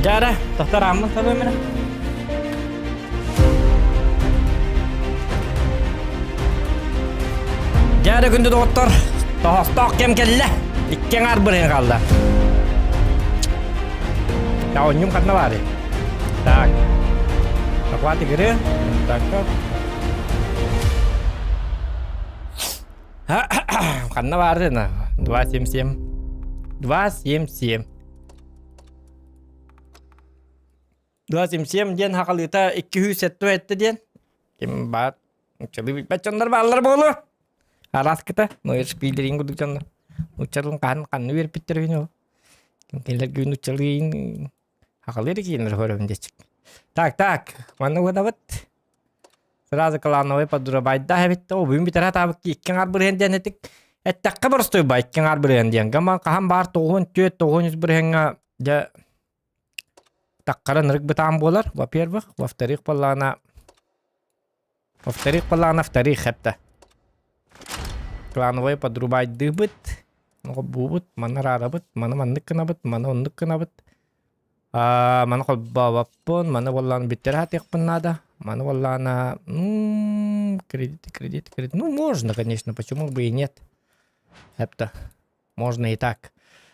Jara, tahta ramon sabe mira. Jara gündü doktor. Tohstok kem kelle. İkken arbırın kaldı. Ya onyum kadına var. Так. Охват игры. Так. Kadına vardı ne? 277. 277. 277 diyen hakalıta 200 etti diyen. Kim bat? Uçalı bir paçanlar bağlar bolu. Aras kita. Noyur spilerin kudu canlar. Uçalın kan bir bitir o. Kim keller gün uçalın. Hakalıya kiyenler horon geçik. Так. Mana gua dapat. Сразу клановый подробайда хабит обым битара табык иккен арбырен этик. Эттакка барстой бай иккен арбырен диен. Гама кахам бар тоғын төт тоғын үзбіренга да таккара нырык битам болар. Во-первых, во-вторых, паллана вторых хәтта. Клановый подрубайды бит. Ну бубут, мана рарабыт, мана маннык кынабыт, мана оннык кынабыт. Mana kolbawapun, mana wallan биттерат якпын надо. Mana walлана кредит. Ну, можно, конечно, почему бы и нет. Это можно и так.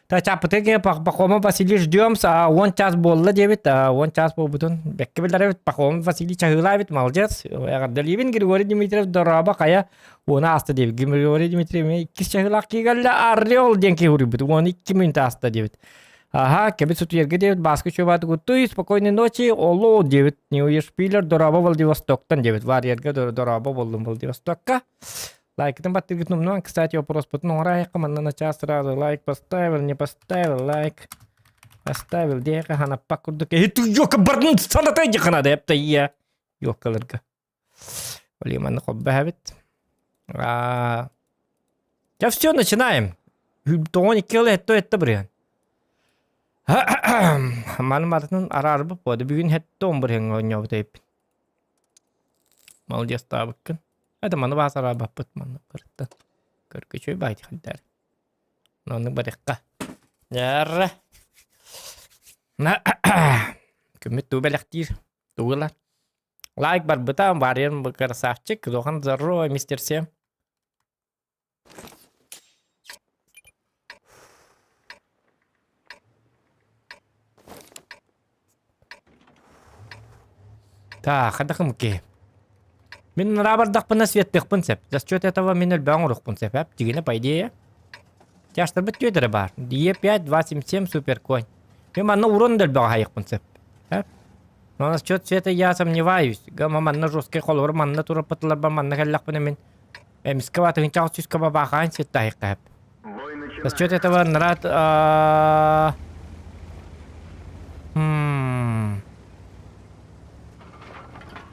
Так, а потом Пахомов Василий ждем, он час болла девять, он час по бутон. Беккебелер Пахомов Василий Чахилавит, молодец. Даливин Григорий Дмитриев дораба, кая он аста девять. Григорий Дмитриев, кис Чахилак кигалла орел деньги урибит, он 2 минуты аста девять. Ага, кебет сутьерге девять, баска чуват гутой, спокойной ночи, оло девять, Нью-Йорк Шпилер, дораба Владивостоктан девять, варьерга дораба Владивостокка. Лайк, там батыргит, ну, кстати, вопрос под нора, команда на час сразу, лайк поставил, не поставил, лайк, поставил, дека, хана пакурдуке, и tu ёка барнут, санатай дека надо, эпта я, ёка лырга. Олима на хоббе хабит. Я все, начинаем. Тони килле, это брен. Манмартын арарбы поды бүгін хетті омбырхен ойнау тейп. Молодец табыккын. Это маны бас арабы бұт маны кырыттан. Көркөчөй байты халдар. Ноны барыққа. Яры. Көмет тубелектир. Туғылар. Лайк бар бұтам бар ерін бұл красавчик. Зохан здорово, мистер Сем. Так, отдохнем ке. Мен рабардах на свет тех пунцеп. За счет этого мен альбан рух пунцеп. Тигина по идее. Тяжто быть тёдер бар. Е5 277 супер конь. Мен на урон дальбан хаих пунцеп. Но на счет света я сомневаюсь. Гама манна жесткий холор манна тура патлар ба манна халлах панамин. Мисковато хинчал чиска баба хан свет таих кап. За счет этого нарад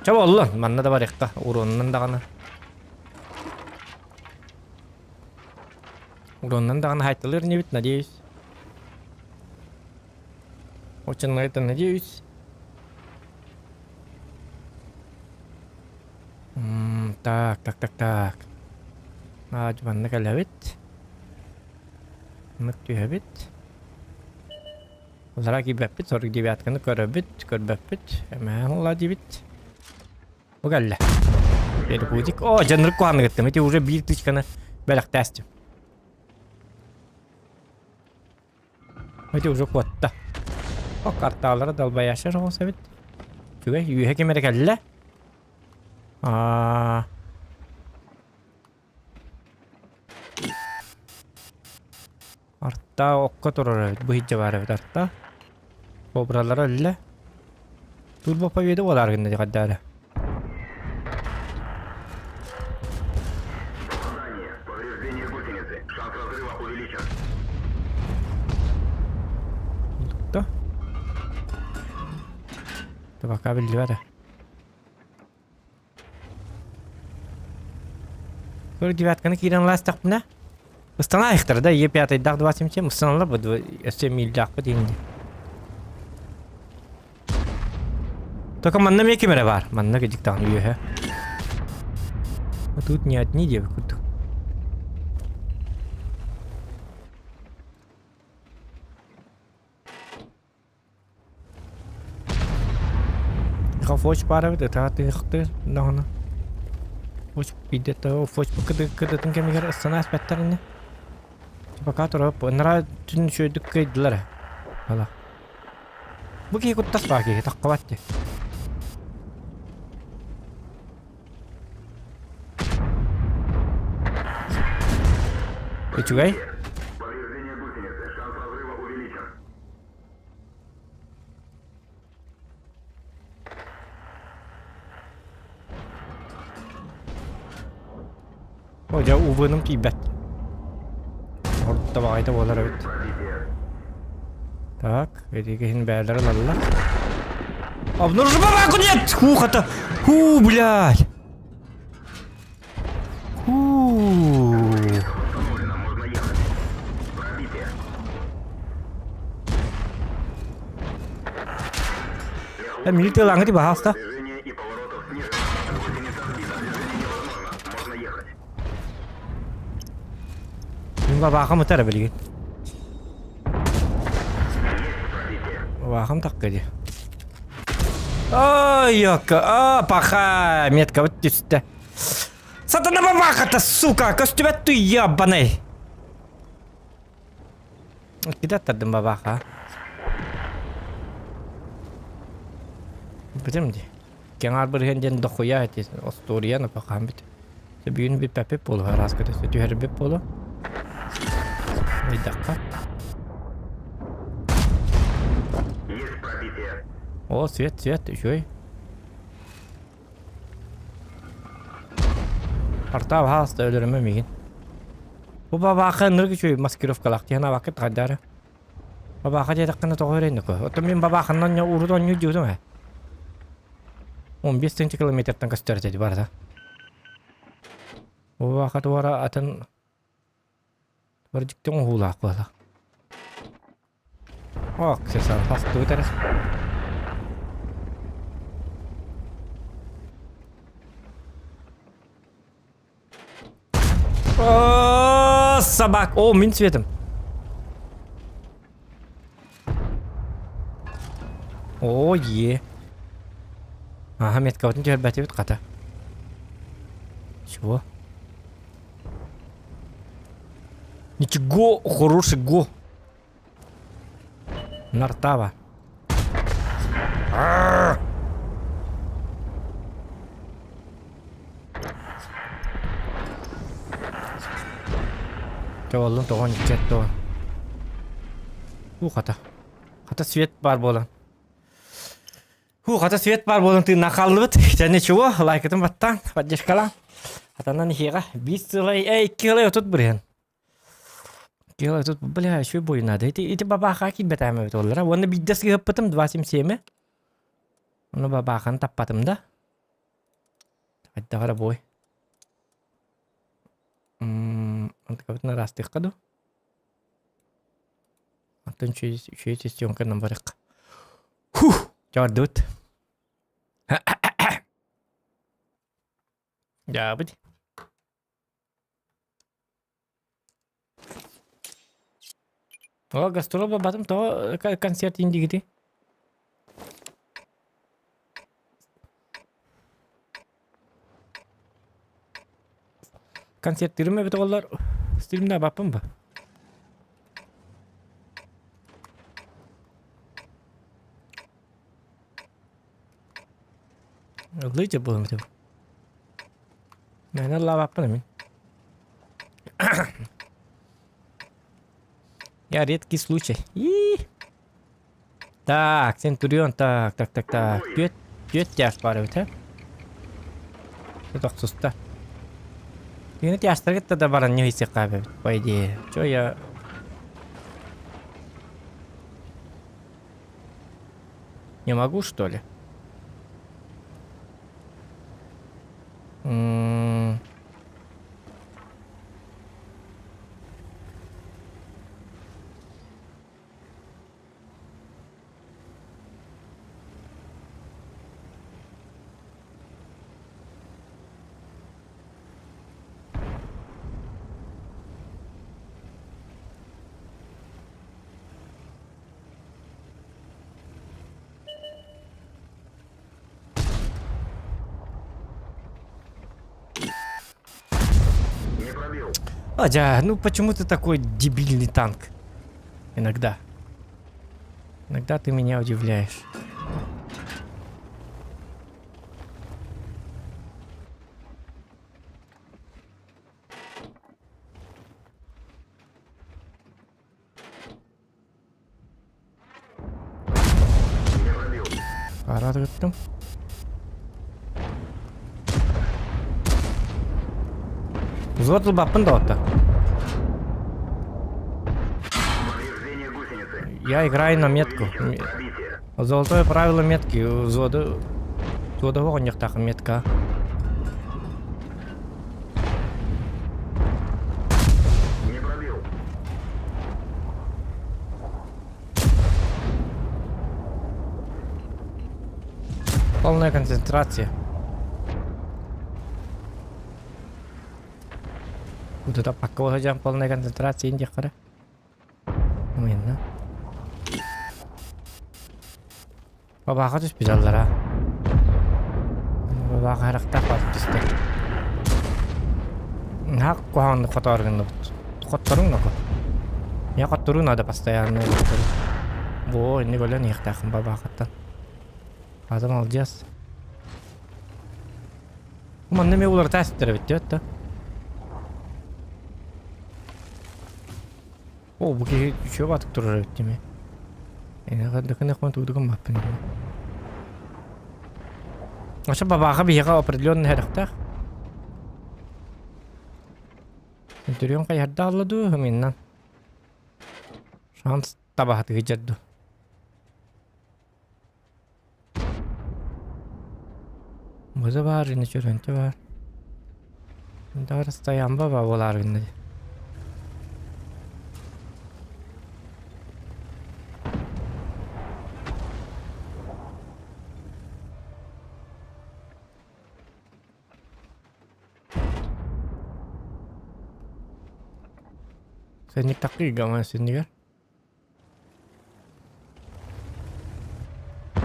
Чаба олла, манна да бар якта, уроннан дагана. Уроннан дагана хайтылыр не бит, надеюсь. Очень на это надеюсь. Так. Манна калавит. Макту хабит. Зараки бапит, 49-каны көрбапит. Эмэн дебит. Угалля. Бери будик. О, жанры куанны геттім. Эти уже 1 тычканы бәлік тәстім. Эти уже қуатта. О, карталары далбай ашыр олса бет. Күгай, үйе кемері кәлі. Артта оққа тұрыр әбет. Бұ хиджа бар әбет артта. Обралары әлі. Турбо победы олар гінде қаддары. Пока ребята. Сколько девятканы кирен ластак бна? Устана ихтар, да, Е5 дах 27, устанала бы 7 миль дах подинди. Только манна меки мере бар, манна ке диктан юе. А тут не одни девки. Тыха фоч пара бит, та тыхты нахана. Фоч бидет та фоч кыдытын кемигер санас беттерне. Пока тороп, нара түн шөйдүк кыйдылар. Ала. Бу ки куттас баки, таккабатты. Ичугай? Повреждение гусеницы. Шанс разрыва увеличен. Hoca uvunum kibet. Orada bakaydı olar evet. Пробитие. Так, эдигин бәлдер лалла. Обнаружи бабаку нет! Ху, хата! Ху, блядь! Ху! Установлено, можно ехать. Пробитие. Militer langit di bahas dah. Движение и поворотов снижено. Гусеница сбита. Движение невозможно. Можно ехать. Ini babakam mutar beli. Есть пробитие. Babakam tak aja. Oh iya ke, paha метка вот здесь-то. Сатана бабака-то, сука, костюм ты ебаный. Kita tadi babaka. Betul ni. Kenal berhentiin dokoya itu, Astoria na pakam bit. Sebelum bit pepe polo haras kata, setuju herbe polo. Ini dakka. Есть пробитие. О, свет, еще и. Артав хаста ölürüm mümkün. Bu babaka nırgı şöyle maskirovkalak diye na vakit kadar. Babaka jadi kena tokorin ko. Otomin babaka nanya urut nyuju tuh. 15 cm kilometrden gösterdi barda. Bu vakit vara atan varjikten hula kola. Oh, kesan pas tuh terus. О, собак. О, min светом. О, е. Ага, метка вот ничего бәте бит ката. Чего? Ничего, хороший го. Нартава. Oğlum toğun gidecekti o. Kata. Kata свет бар болан. Kata свет бар болан ты накалды бит. Және чего? Лайк этим баттан. Поддержкала. Атанан хига. Бисылай. Эй, килай тут брен. Килай тут, бля, еще бой надо. Эти бабаха кит бетаме бит олара. Оны биддес гыппытым 277. Оны бабахан таппатым да. Хадда гара бой. Антикабит на растых каду. Антон чуть съемка на барик. Фух, жардут. Ya быть. О, гастролба батым то концерт инди гити. Konsertlerime bit ollar streamda bapım ba. Lıca bu mtu. Ben Allah bapım min. Я редкий случай. Так, Центурион, так. Пьет тяж парывает, а? Это суста. Ini tiastar kita ada barangnya isi kabel, по идее. Чё я... Не могу, что ли? Адя, ну почему ты такой дебильный танк? Иногда. Иногда ты меня удивляешь. Парад кеттім. Взводыл баппын да отта. Повреждение гусеницы. Я играю на метку. Пробитие. Золотое правило метки. Взводы огонь так метка. Не пробил. Полная концентрация. Куда-то пока уже полная концентрация индия кара. Именно. Бабаха түс біз аллара. Бабаха харақтақ басып түсті. Нақ қоғанды қотарғынды бұд. Қоттарың нақы. Я қоттару надо постоянно. Во, не голен ехтақын бабахаттан. Адам алжас. Уман неме олар тәсіптері бітті өтті. О, бұл кеге үшеу батып тұрыр өтті ме. Дыкыны қойын тұғдығын баппын. Оша бабаға бейға определенный әріқтақ. Центурион қайырда алыду меннан. Шанс табақты ғыжадду. Бұзы бар, жіне жүргенті бар. Енді арыстаян ба олар гінді. Сенник тақи гаман сеннигер.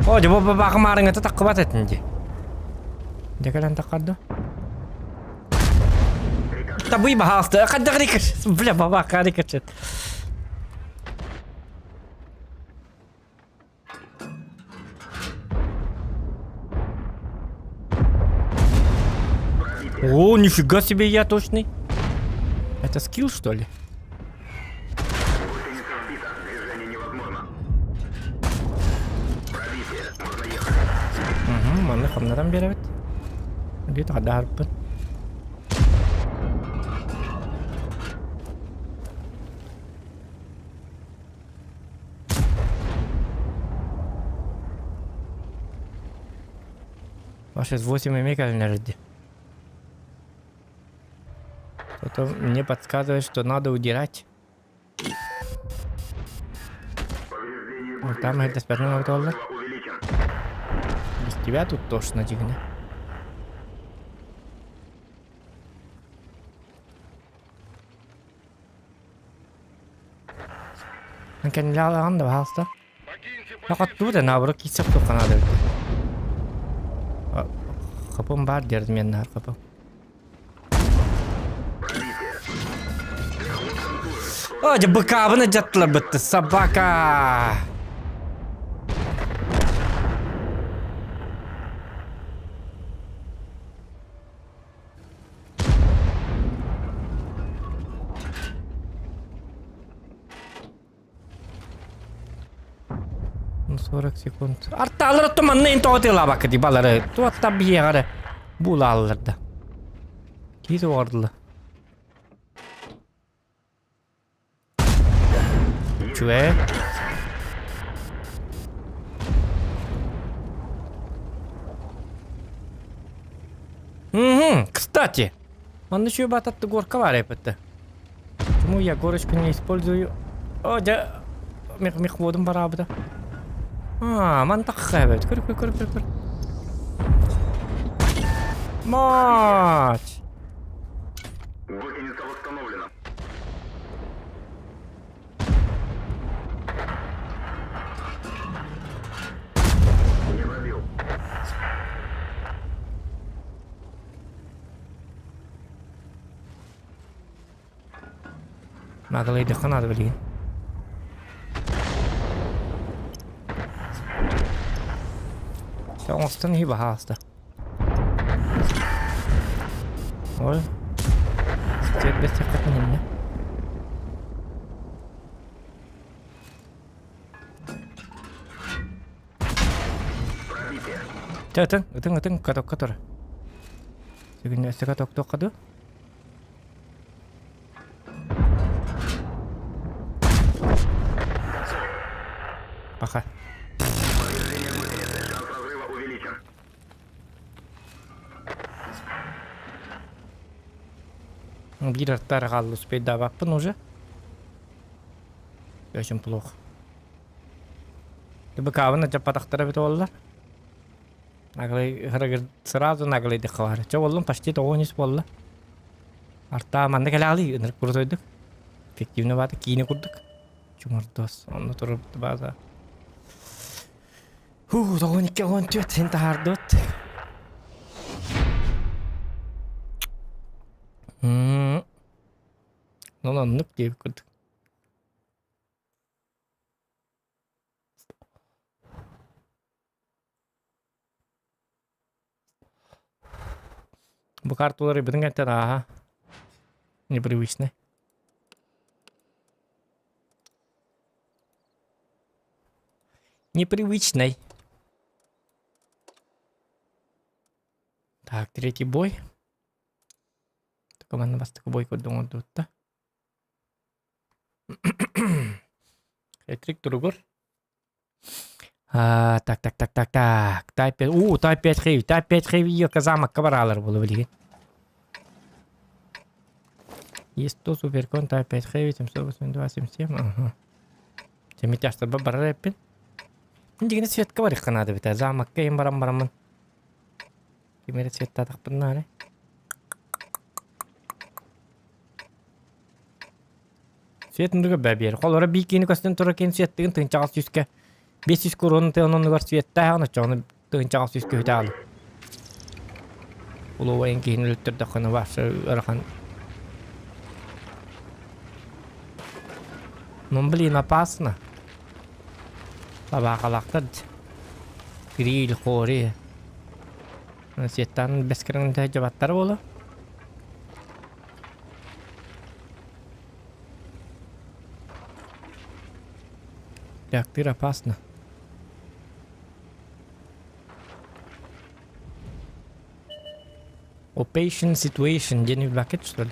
О, жабо бабаға марыңаты таққы бат етінде. Декалан таққарды. Табый бахалты. Қадда ғарикаш. Бля, бабаға ғарикаш. О, нифига себе, я точный. Это скилл, что ли? Гусеница сбита. Движение невозможно. Пробитие. Можно ехать. Mana kamnadan beri evet. Dia tak ada harapan. Сейчас 8 мегал наверное. Кто-то мне подсказывает, что надо удирать. Повреждение Вот там это спрятано доллар. увеличен. Без тебя тут тошно, дигна. Man kan lära andra här så. Jag har gått ut när jag kissar på kanalen. Kapım var diğer menler kapım. О, быка, вы надетла бы ты, собака! Ну, 40 секунд. Арталар туманнын тоотила бакыды балары. Туатта биягары. Булалларда. Киз ордылы. Чуэ? Кстати, он еще и батат горка варепетте. Почему я горочку не использую? О, да, мих водом барабда. Мантак хэвет. Кур. Мать! Гусеница восстановлена. Не пробил. Наглый надо, блин. Все, он станет бахаста. Ой. Теперь без всякого мнения. Тeng, katok. Segini katok kado. Пока. Шанс разрыва увеличен. Бир таргал успеть даваппын уже. Очень плохо. Ты бы кавана жапатактара бит оллар. Наглый харагыр сразу наглый дихвар. Чо боллун почти тогонис болла. Арта манда келали ныр курдойдук. Эффективно баты кийини курдук. Чумурдос. Онно туруп база. Тогоникке он төт сен тахардот. Ну, нук деп курдук. Бу карталары бирин кантен аха. Непривычный. Непривычный. Так, третий бой. Команда бас такой бой коддон отта. Этрик тургор. Так. Тай 5. Тай 5 хэви. Тай 5 хэви ёка замок кабаралар болу билген. Есть 100 суперкон, тай 5 хэви, 782, 77. Ага. Семитяшта бабар рэппин. Индигне свет кабарик канада бит. Замок кайм барам. Кемере свет татак пыннары. Свет нурга бабер. Холора бикини костен туракен свет тыгын тынчагас жүзке. 500 корон тыгын бар свет тагына чоны тынчагас жүзке үталы. Улуу эң кейін өлтөрдө каны башы ырхан. Ну, блин, опасно. Лабакалактыр. Гриль, хори. Светтан бескіріңді жабаттар болу. Реактор опасно. Operation situation. Денег бакет, что ли?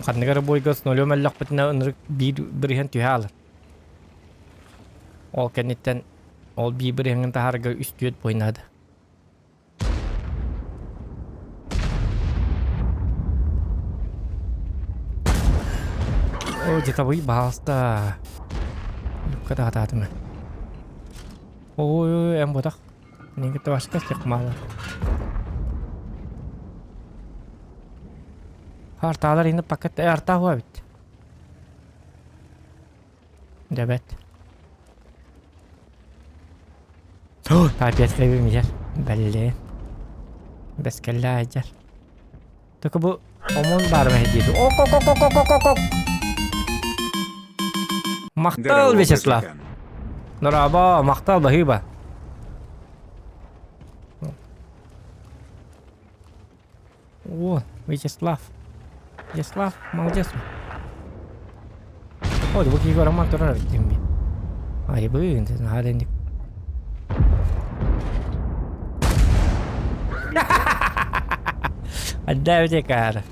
Хаднагара бойгас нолем әлләк бітіне ұнырық бірген түйалыр. Ол кәнеттен ол бірген тахарға үстүйет бойнады. О, где-то вы балста. Люкка атадым. Ой, әм бодақ. Неге башқа стек малы. Арталар инде пакет арта хуа бит. Дәбәт. Опять хәйбем җар. Бәлле. Бәскәллә җар. Только бу омон бармы диде. Ок. Мактал Вячеслав. Нораба, мактал бахиба. О, Вячеслав. Вячеслав, молодец. О, да какие роман тоже видим. А, я бы не знаю, да не. Отдайте кара.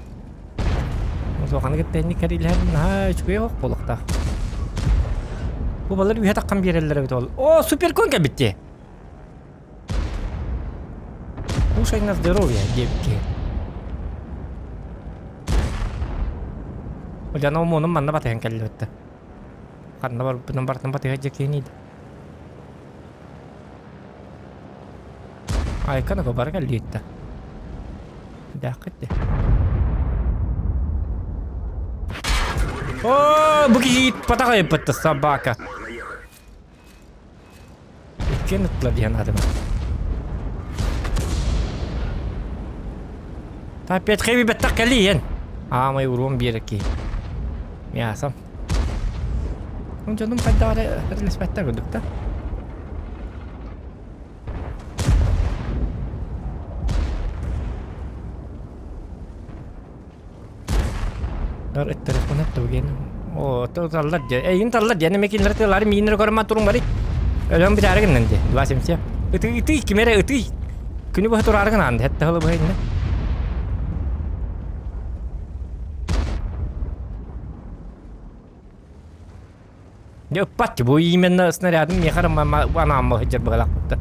Ну, то ханга тенни карилер, на, чуе полокта. Bu balıları bir hatakkan bir yerlere bit ol. O süper konka bitti. Ушай на здоровье, девки. Udah mau nomor mana patah yang kali itu. Karena baru tempat yang aja kini. Ay kan aku baru kali itu. Dah kete. О, буки потакай пата собака. Кинут ладья надо. Tabi petkevi bettak geliyen. Ama yavrum bir iki. Yasam. Canım kadar nispette gördük de. Dar telefon et tuh gini. Oh, tuh talat aja. Ini talat ya. Nih makin lari minir korma turun balik. Orang bicara kan nanti. Dua siap. Itu kamera itu. Kini bah turun kan nanti. Hatta kalau bah ini. Ya pat bu imen snaryadım yakar ama ana mı hacer balak da.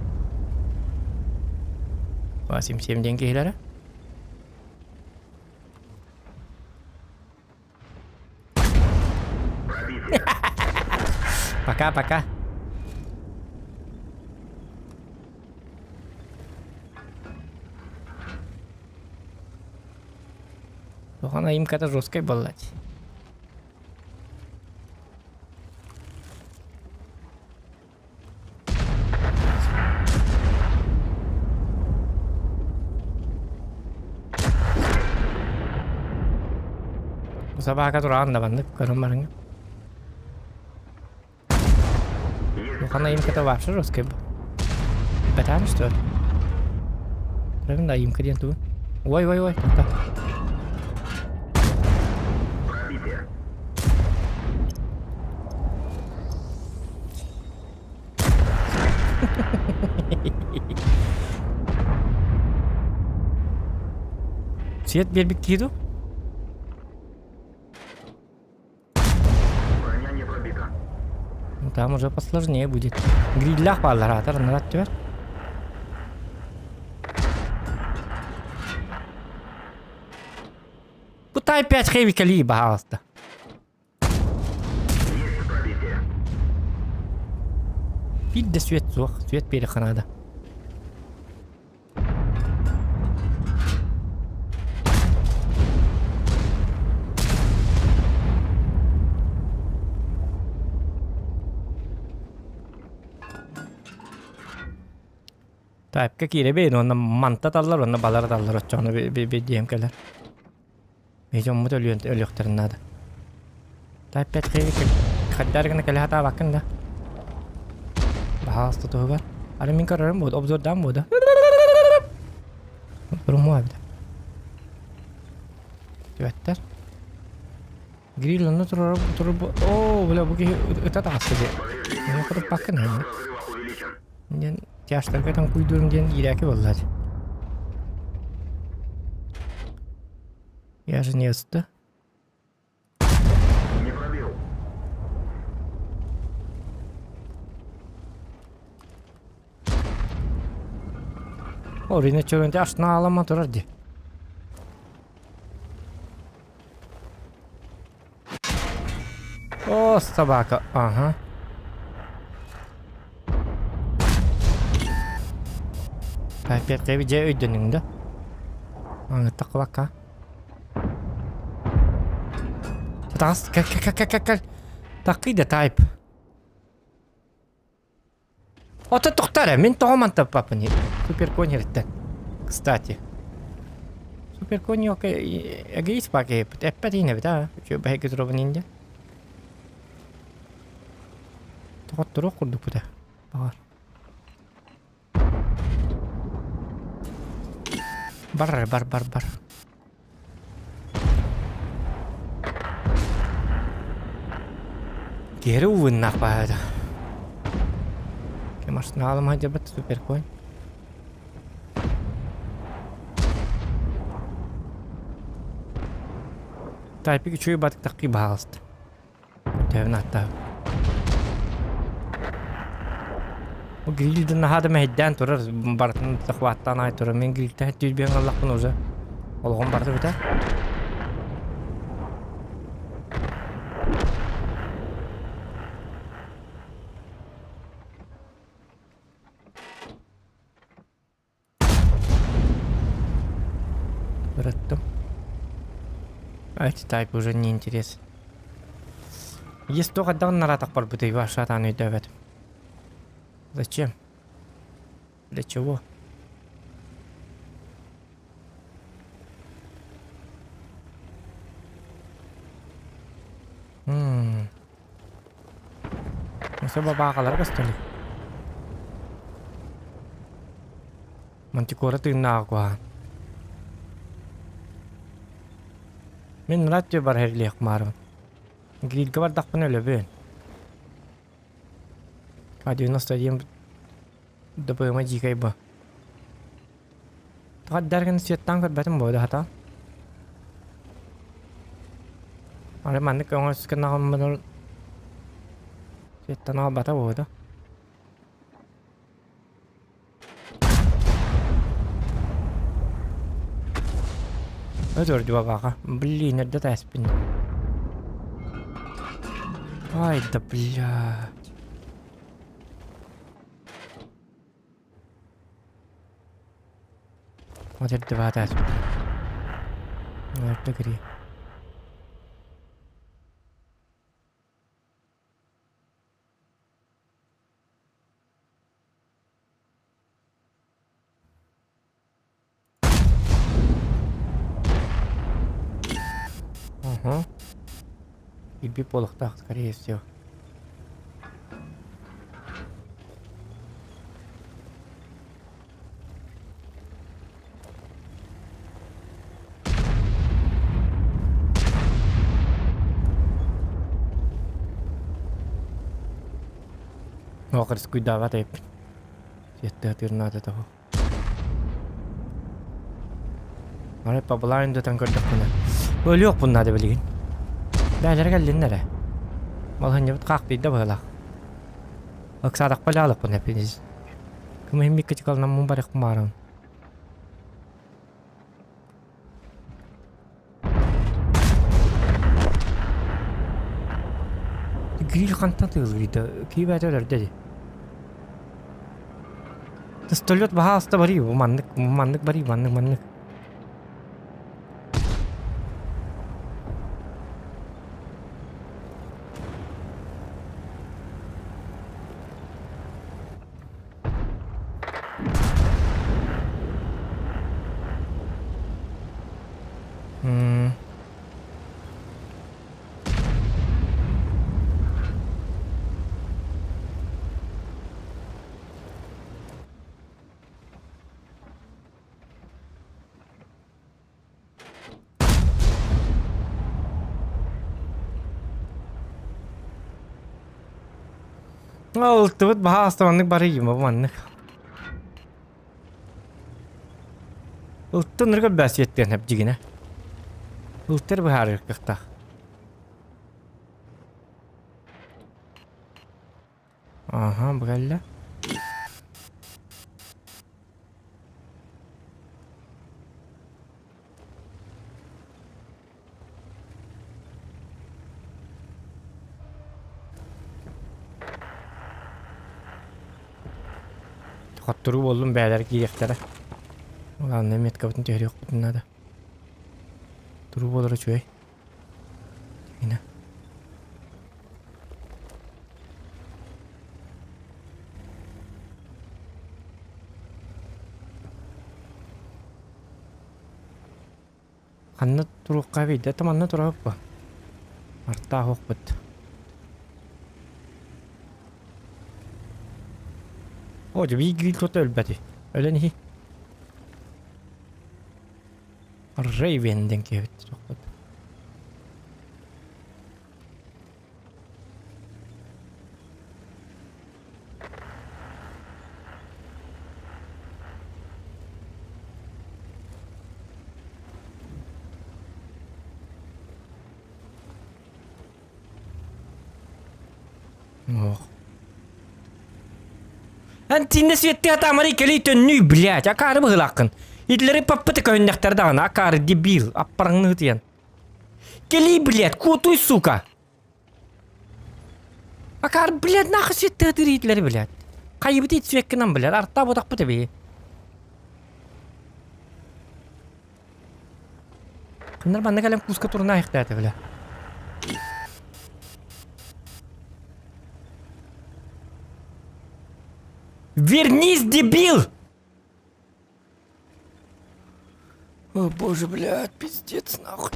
Wasim sim dengki hilara. Пока. Она им какая-то жесткая была. Sabah kadar anda bandık karımlarına. Она им какая-то вообще жесткая была. Потому что? Правильно, им клиенту. Ой, так. Пробитие. Свет бербик тиду? Броня не пробита. Ну там уже посложнее будет. Гриллях балларатор, нарад тебя. Путай 5 хэви калиба, пожалуйста. Есть пробитие. Видно свет, свет переханада. Так, какие ребята, он манта таллар, он балар таллар, очоны бедием келер. Бедием мут ölüyorlar надо. Так, 5 хэви хаддаргана келе хата бакын да. Bahas tutuğu var. Hani min kararım bu, obzordan bu da. Durum var bir de. Götter. Grill'ını durup. Oo, böyle bu ki öte asıcı. Ne kadar bakın hani. Взрывах увеличен. Yani yaşlar kadar kuyduğum diyen ileriki vallahi. Я же не ıstı. Не пробил. Oraya çöründe aşına ağlama durardı. O sabaka. Aha. Pek bir şey ödününde. Anlatık vaka. Tas kal. Takıydı type. Ото тухтара, мен тооманта папани. Супер конь ртен. Кстати. Супер конь эгоист паке, эппатине бета. Чё бэгэ дробнинде. Тоттуро курдук бета. Бар. Бар. Geri uvinnak bada. Машина алым аja bet супер конь. Тайпик чуй батык такки баалысты. Тевин аттаа. Bu grillden nahada mehden turur bartın tıkvattan ay turur. Men grillden tüy ben Allah'ın oza. Olğun bartı biter. Братом. А эти тайпы уже не интересны. Есть только давно на так порбуты ваша там и давят. Зачем? Для чего? Nasıl babakalar gösterdi. Mantikora tığına akwa. Men ratçı var her liyek marım. Grid kabar dakpan öyle ben. Hadi nasıl diyeyim. Dapı jikay ba. Tak derken siyattan kat batam boda hata. Ada mandik orang kenal menurut siyattan al bata boda. Ödür diyor baka. Beli nerede tespin. Ay da bela. Macam tu batas. Nerede kiri? Ibi polok tak sekali sih. Oh, harus cuidar tep. Siete tirnada tahu. Mare papalayın da tankar dakına. Böyle yok bunlar da bilgin. Beyler geldin nere? Malhan yapıp kalktı da böyle. Aksadak pala alıp bunu hepiniz. Kemahim bir küçük alınan mübarek kumarım. Grill kantan tığılıydı. Ki bedələr dedi. Stoliot baha hasta bari bu manlık bari manlık. Oh, tebet baha hasta manlık bari bu manlık. Ultun nerede bahsettiğin hep cigine. Ulter bu her yakta. Aha bu geldi. Katturu oldum beyler giyektere. Ulan ne met kapatın tehri yok bunlar da. Duru bolları çöy. Yine. Kanna turu kahvede temanna turu apa? Marta hokbet. Oh, jadi grill kota elbette. Öyle nihi. Raven denk evet. Çok oh. Антинне светте атамари кели төннүй блядь, акары быгылакын. Итлери паппыты көннәктәрдә ана акары дебил, аппарыңны тиен. Кели блядь, кутуй сука. Акар блядь нахы светте атыры итлери блядь. Кайбыт ит свеккенен блядь, артта бодак быты бе. Кымнар банда калем куска турына айыктады блядь. Вернись, дебил! О боже, блядь, пиздец, нахуй,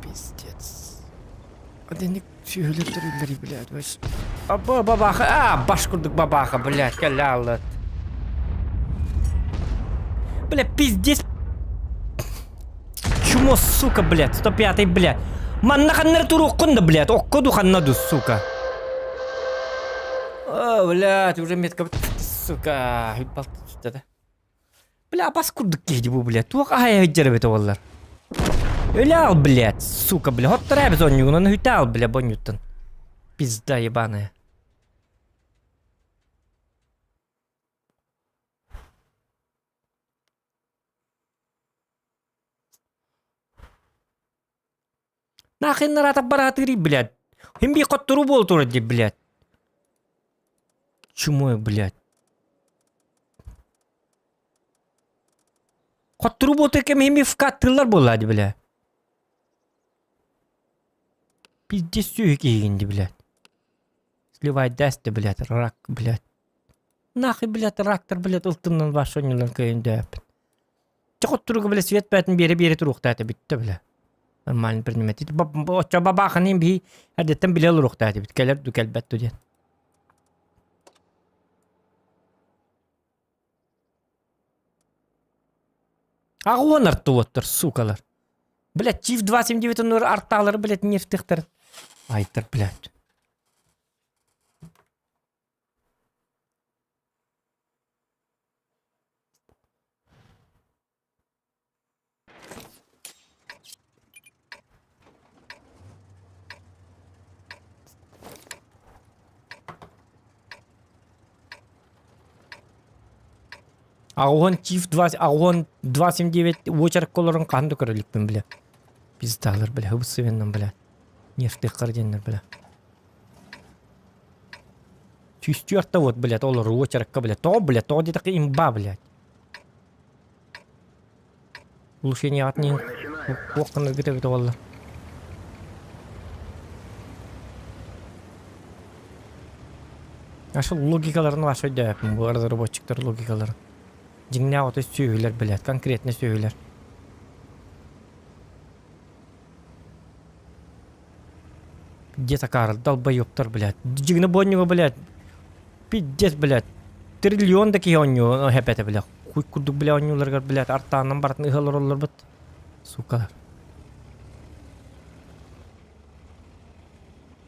пиздец. Аденник сөйлеп тұрылдары, блядь, өз. Абба, бабаха, баш курдук бабаха, блядь, кәлі аллат. Бля, пиздец. Чумо, сука, блядь, 105-й, блядь. Манна ханнар туру оккунда, блядь, оккоду ханнаду, сука. О, блядь, уже метка, сука, хиппалты да. Бля, бас курдук кейді bu, блядь, туақ ағая хыджары бет оғалар. Өлі ал, блядь, сука, блядь, хоттар әбіз онюғынан хүті ал, блядь, бонюттан. Пизда ебаная. Нахрен наратап баратыри, блядь. Химби хоттару бол туры деп, блядь. Чумой, блядь. Хоттару бол текем химби вкаттылар болады, блядь. Пиздец сүйек егенді, блядь. Сливай дәсті, блядь, рак, блядь. Нахрен, блядь, рактор, блядь, ылтымнан башонылан көйінді әпін. Хоттаруға, блядь, свет бәтін бері тұруқтаты бітті, блядь. Нормально принимать. Очо бабахан им би адеттен биле олурукта деп. Келер дүкел бәттү ден. Ағуан артты оттыр, сукалар. Блядь, чиф 279 нөр артталары, блядь, нефтіқтір. Айтыр, блядь. Ағуан чиф 279 очарық колорын қанды көрілікпен, бля. Пиздалар, бля, хыбысывеннен, бля. Нефтік қарденнер, бля. Түйістіярта вот, бля, олар очарыққа, бля. То, бля, то дедіқі имба, бля. Улушение атнен оққаны гітебеті олар. Ашыл логикаларын вашой дәпін, бұл арада рабочиктар логикаларын. Жingне оты сөйлер, блядь, конкретно сөйлер. Где-то карл, долбоёптар, блядь. Жingне боннюга, блядь. Пиздец, блядь. Триллион да ки онню хепете, блядь. Хуй курдук, блядь, оннюларгар, блядь. Артанан бартын ыхалар олар бит. Сукалар.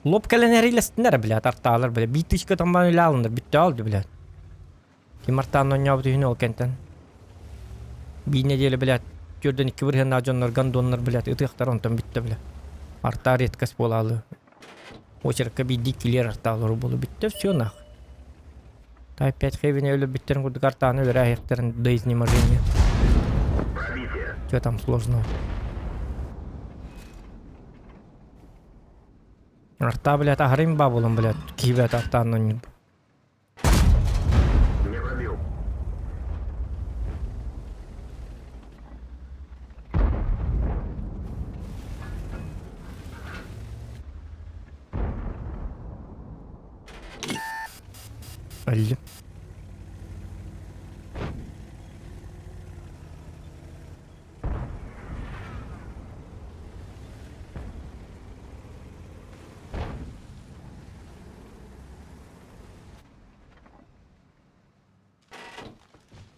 Лоп каленерилестинер, блядь, арталар, блядь. Битышка таман үйле алындар, битті алды, блядь. Кимартан ойнау түйін ол кенттен. Bir nedeli, блядь, görden 2 vırhen ajonlar, gandonlar, блядь, ытыақтар онтан бітті, блядь. Арта редкость болалы. Очерка bir dikkiler арталары болу бітті, все нах. Та 5 хевіне өлі біттерін күрдік артаны өлі аяқтарын до изнеможения. Что там сложного? Арта, блядь, агрим бабулам, блядь, кивет артаны. Öldüm.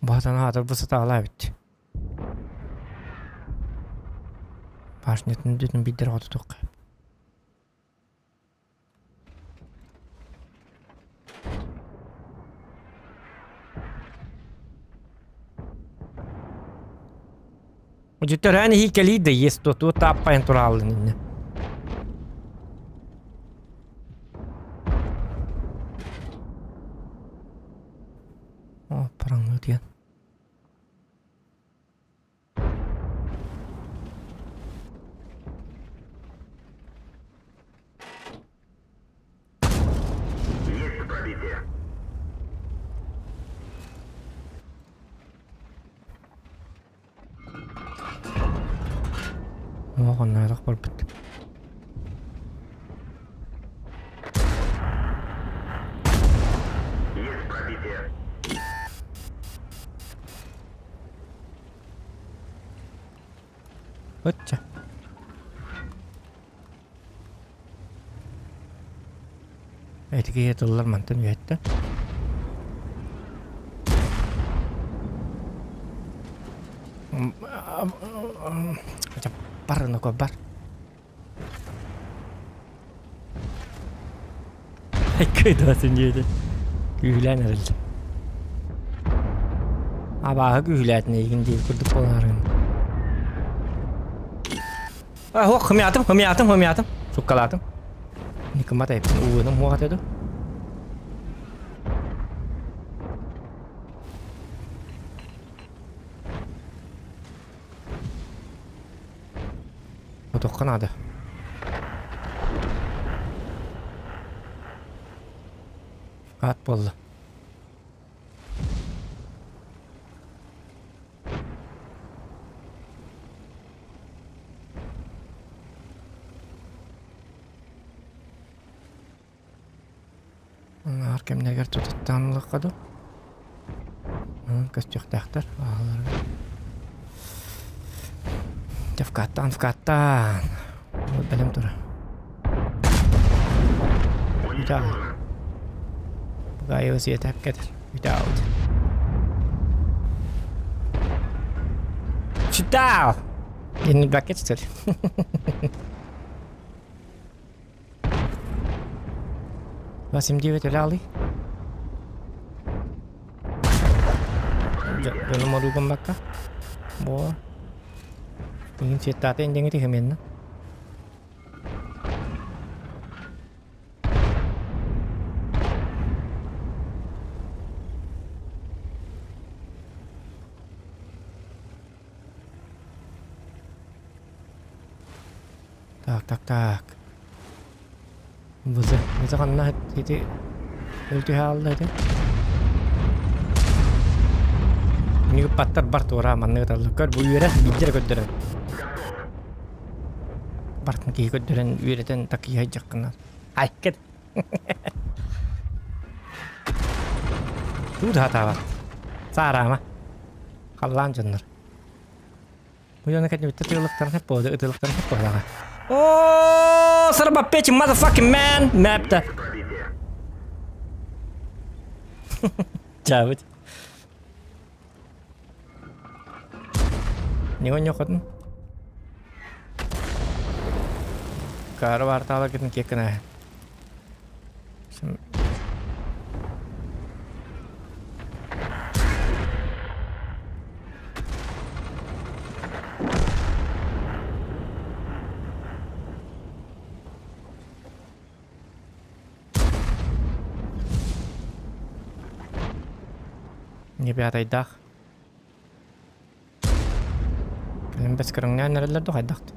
Bazen hadır bu satalar bitti. Başnetin dedim bir de rahat tutuk. Удиторяне хикалида есть тут таппа энтуралны. О, параңны диен. Есть пробитие. Оған найрақ бар бітті. Есть пробитие. Өтчі. Этики доллар мантын үетті. Бар, ну-ка, бар. Кыйдасın деді. Күйлән әрілді. Абағы күйләтін егін дейіп күрдік боларын. Хоқ, хымятым. Шуккалатым. Никымат айыптың уыным уағат еді. Отоққан ады. Ат болды. Аркемнергер тұтыттанылық қаду. Көстіқтақтар. Вкаттан. Бәлем тұры. Үйтау. Бұға өз етәп кәдір. Үйтау. Үйтау! Енді бәкет стөл. Басым девет өлі алы. Жөнім оруғын баққа. Бұға. Ingin cerita tu yang itu kemen. Tak. Bisa kan nak itu hal itu. Ini pattar bartora mana kita lakukan buira bijar kita. Бартын кей көддөрен үйретен таки хайжаққына. Айкет. Тут хатава. Сарама. Қаллан жоннор. Бұл жона кәдім бітті тыйлықтарын хеп болды, ұтылықтарын хеп болдаға. Ооо, сарба печі, motherfucking man! Мәпті. Жабыт. Не он нёқытын? Кары барталы кетін кекін әй. Не бәтайдақ. Кілім бәс кіріңнен нәрелерді қайдақты.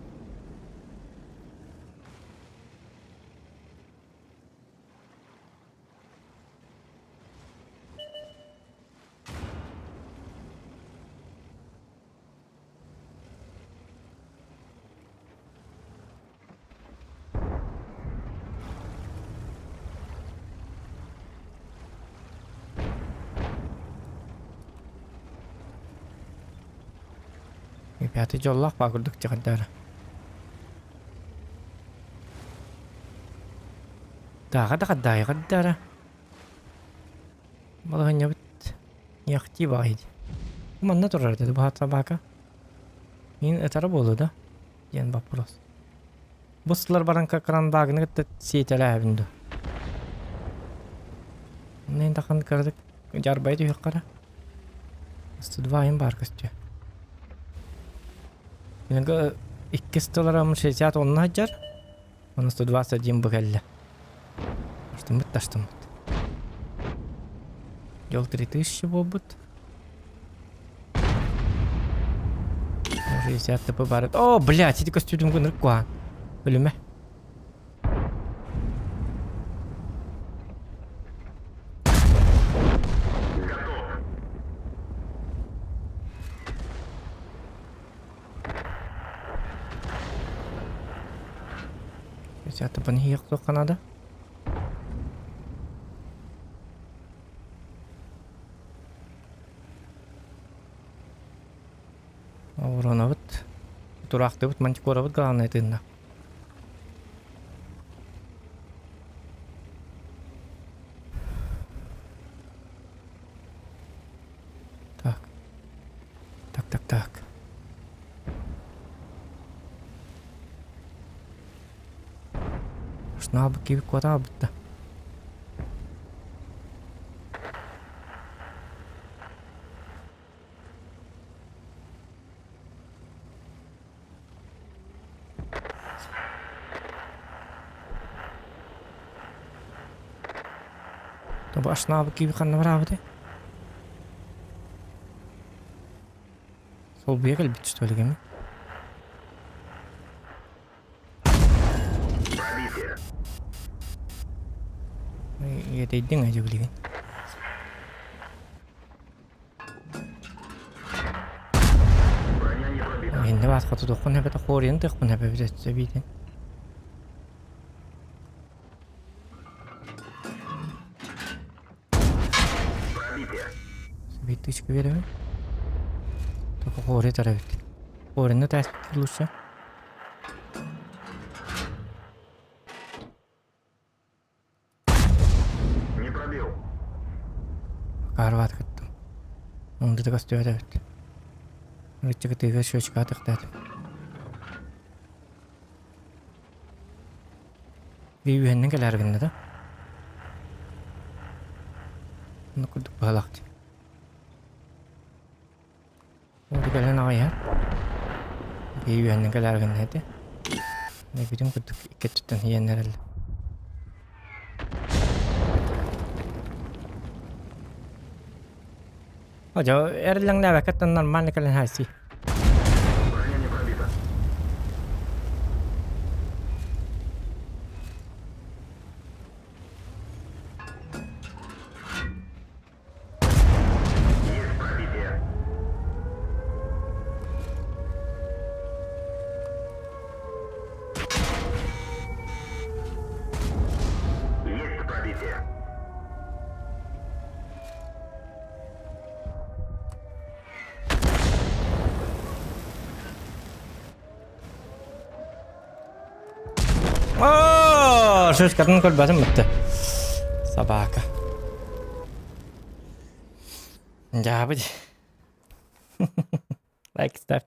Пятый жоллақ бақырдық жағындары. Дағы да қаддай қаддары. Балығы не бұд неқти бағайды. Манна тұрар деді бұғат сабақа. Мен әтары болу да. Ен бапырос. Бұстылар баран қақыран бағыны қытты сейтелі әбінді. Мен тақын кірдік. Жарбайды үйіқ қара. Бұсты двайын бар көсті. Иногда $2 60 он хаджар. Он 121 бухелля. Таштымыт. Йол 3000 бобут. 60 типа барат. О, блядь, эти костюмы гонор куан. Ölüme. Siapa nih yang tuh Kanada? Orang awet, turak tuh mancik orang awet kalau nanti nak. Başına abi gibi koda abi da. Da başına abi gibi kanına var abi de. Sol bir gel bitti öyle mi? Пробитие. Yedeydin acaba bilgin. Броня не пробита. Şimdi bas katı dokun hep de koruyan tıkın hep bir de bidin. Пробитие. Bitti çıkı veriyor. Tıkı koruya taraf etti. Koruyan da ters tutulursa. Не пробил. Karvat kıttım. Onda da kastıyor evet. Rıçı kıtığı şu çıkı tıktadım. Bir üyenin gelir günde de. Bunu kurduk bağlaktı. Orada gelen ağaya. Bir üyenin gelir günde de. Ne bileyim kurduk iki tutan yiyenler elde. Hoca erlang ne vakitten normal kalen hasi. Броня не пробита. Есть пробитие. Есть пробитие. Oh, şu kadın kol basım bitti. Sabaka. Ya bu. Like start.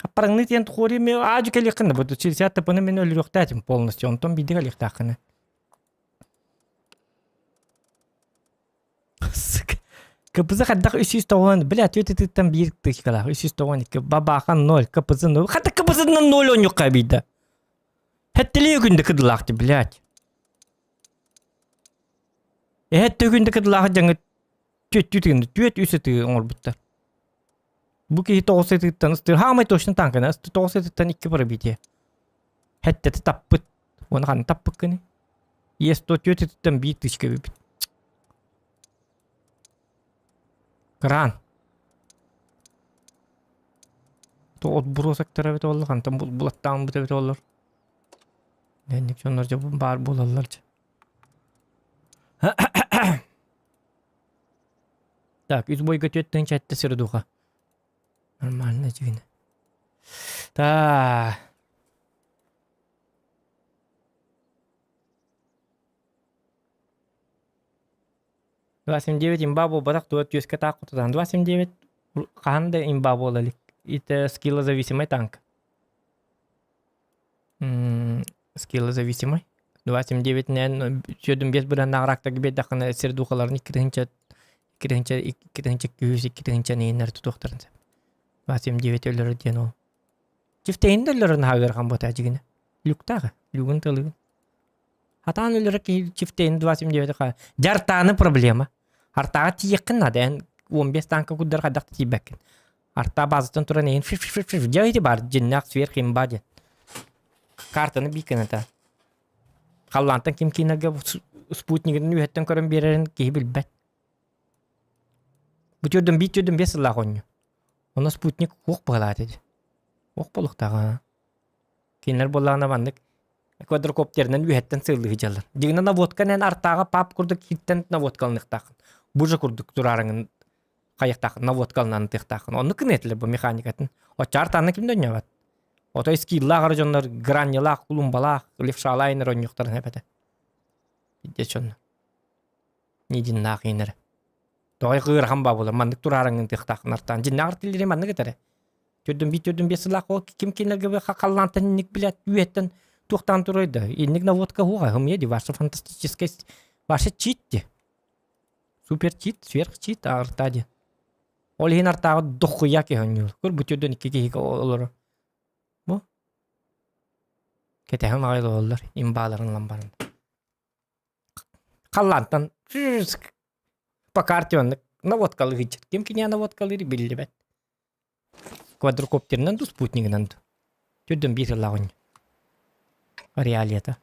Апарыңны тен тухори ме ажу келиккын бу чирсиатта паны мен өлүрөктатым полностью онтон биди келиктакыны. Капызы хаддак 390 блядь өтөтөттөн бир тыккала 392 бабахан 0 капызы 0 хатта капызынан 0 он жок биде. Хеттеле күндө кыдылакты блядь. Хетте күндө кыдылак жаңы төт үсөтү оңорбуттар. Bu ki hito olsa tıktan ıstır. Hamay toşun tankana ıstır olsa tıktan iki para bitiyor. Hatta tappıt. Onu kan tappık kını. Yes to tüyo tıktan bir tışkı bir bit. Kran. To ot burosak tarafı da olur kan. Tam bulattan bu tarafı da olur. Dendik onlarca bu bar bulallarca. Так, из бой готовят тенчать сердуха. Нормально двина. Да. Двадцать девять имбабо батак туат юска так вот там 29 ханда имбабо лали. Это скиллозависимый танк. Скиллозависимый. 29 нен сөйдім бес бұдан нағырақта gibi дақына сердухаларын ikkirinci нейінлер тұтуқтарын сәп. 29 өлері ден ол. Чифтейін де өлерін хағырған бұта жігіне. Люктағы, люгін тылығын. Хатан өлері ки чифтейін 29 қа. Жартаны проблема. Артаға тиекін наден 15 танка күддер қаддақты тейбәкін. Арта базытын тұра нейін фиф жайды бар жиннақ сверх имба ден. Картаны бейкін ата. Қаллантан кем кейінерге спутнигін үйеттен көрін берерін кей білбәт. Бүтірдің бейттірдің бес ұлақ оңы. Оны спутник оқ бұғыла деді. Оқ болуқтаға. Кейінер болағына бандық. Квадрокоптерінен үйеттен сылығы жалар. Дегіні наводканен артаға пап күрдік хиттен наводкалын иқтақын. Бұжы күрдік тұрарыңын қайықтақын, наводкалынан иқтақын. Оны кін етілі бұл механикатын. Отча артаны кімді өне бат? Ото скиллағыр жонлар гранилақ, кулумбалақ, левшалайнер ойнықтарын әпәді. Бидде чонны. Неден нақ Тоғай қығырған ба болар, мандық тұрарыңын тықтақын артан. Жиннағыр тілдері мандық етері. Төрдөн бес лак о ким кинерге бе хакаллантан ник билет үеттен тухтан туройда. Инник наводка хуга хым еди ваша фантастическая ваша читти. Супер чит, сверх чит артади. Ол хин артага дохуя ке хонюл. Көр бүтөдөн икки олор. Бу. Кетеһен агыл олар имбаларын ламбарын. Каллантан покартион наводкалы гыч. Ким киня наводкалы билдебет. Квадрокоптернен ду спутнигинен. Төдөн бир лагын. Реалията.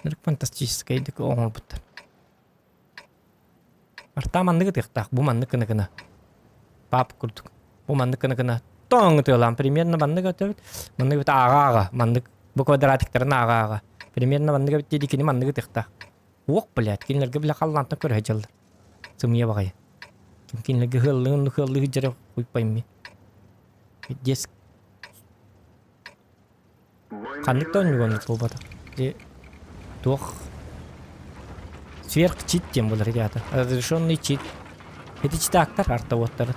Нэр фантастическая дик оңол бут. Арта манныгы тыктак, бу маннык кына. Пап курдук. Бу маннык кына. Тоң тылам примерно манныгы төбүт. Манныгы ага, маннык бу квадратиктерин ага. Примерно манныгы дикини манныгы тыктак. Ок, блядь, кинлерге биле каллантан көрө жылды. Сымыя багай. Кинлерге хыллыгы жere куйпайм. Дес Кандыктан югон болбады. Тох. Сверх чит тем был, ребята. Разрешенный чит. Это читактар артовоттар.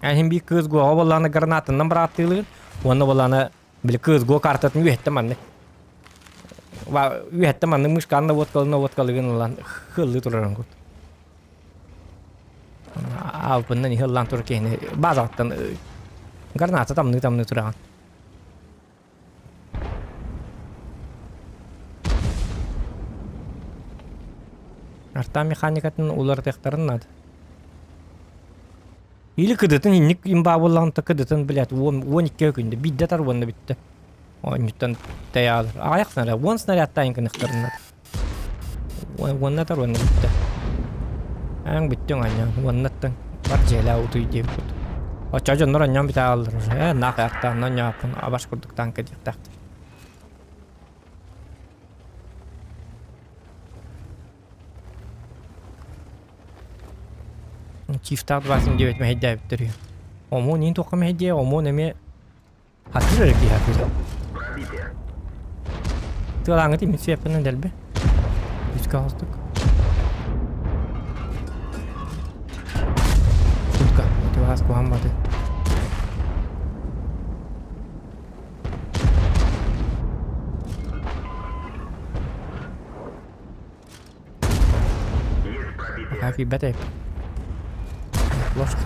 Ахим би кыз го авалана гранатынан братылыгын. Оны баланы бил кыз го картатын үеттеманны. Ва үеттеманны мышканны водкалыгын улан хыллы тураран гот. Алпыннан хыллан туркейни базаттан граната тамны тураган. Арта механикатын улар тектарын нады. Или кыдытын инник имба боллан кыдытын билет 12 күндө бидде тарбонда битти. Оннуттан таял. Аяк снаряд, вон снарядтан кыныктырын нады. Вонна тарбонда битти. Аң биттің аньян, оннаттың бар желі ауты дейіп бұд. Оча жоннор аньян біта алыр. Нақ ақтан, аньяпын, абаш күрдік танка дейіп тақты. Чифтақ 29 мәйді әбіттір. Ому нейін тоқы мәйді, ому неме хатыр өрекей хатыр. Тылаңы деймін сепінің дәлбе. Үскі ауыздық. Vas kuhambate. Happy birthday. Lost.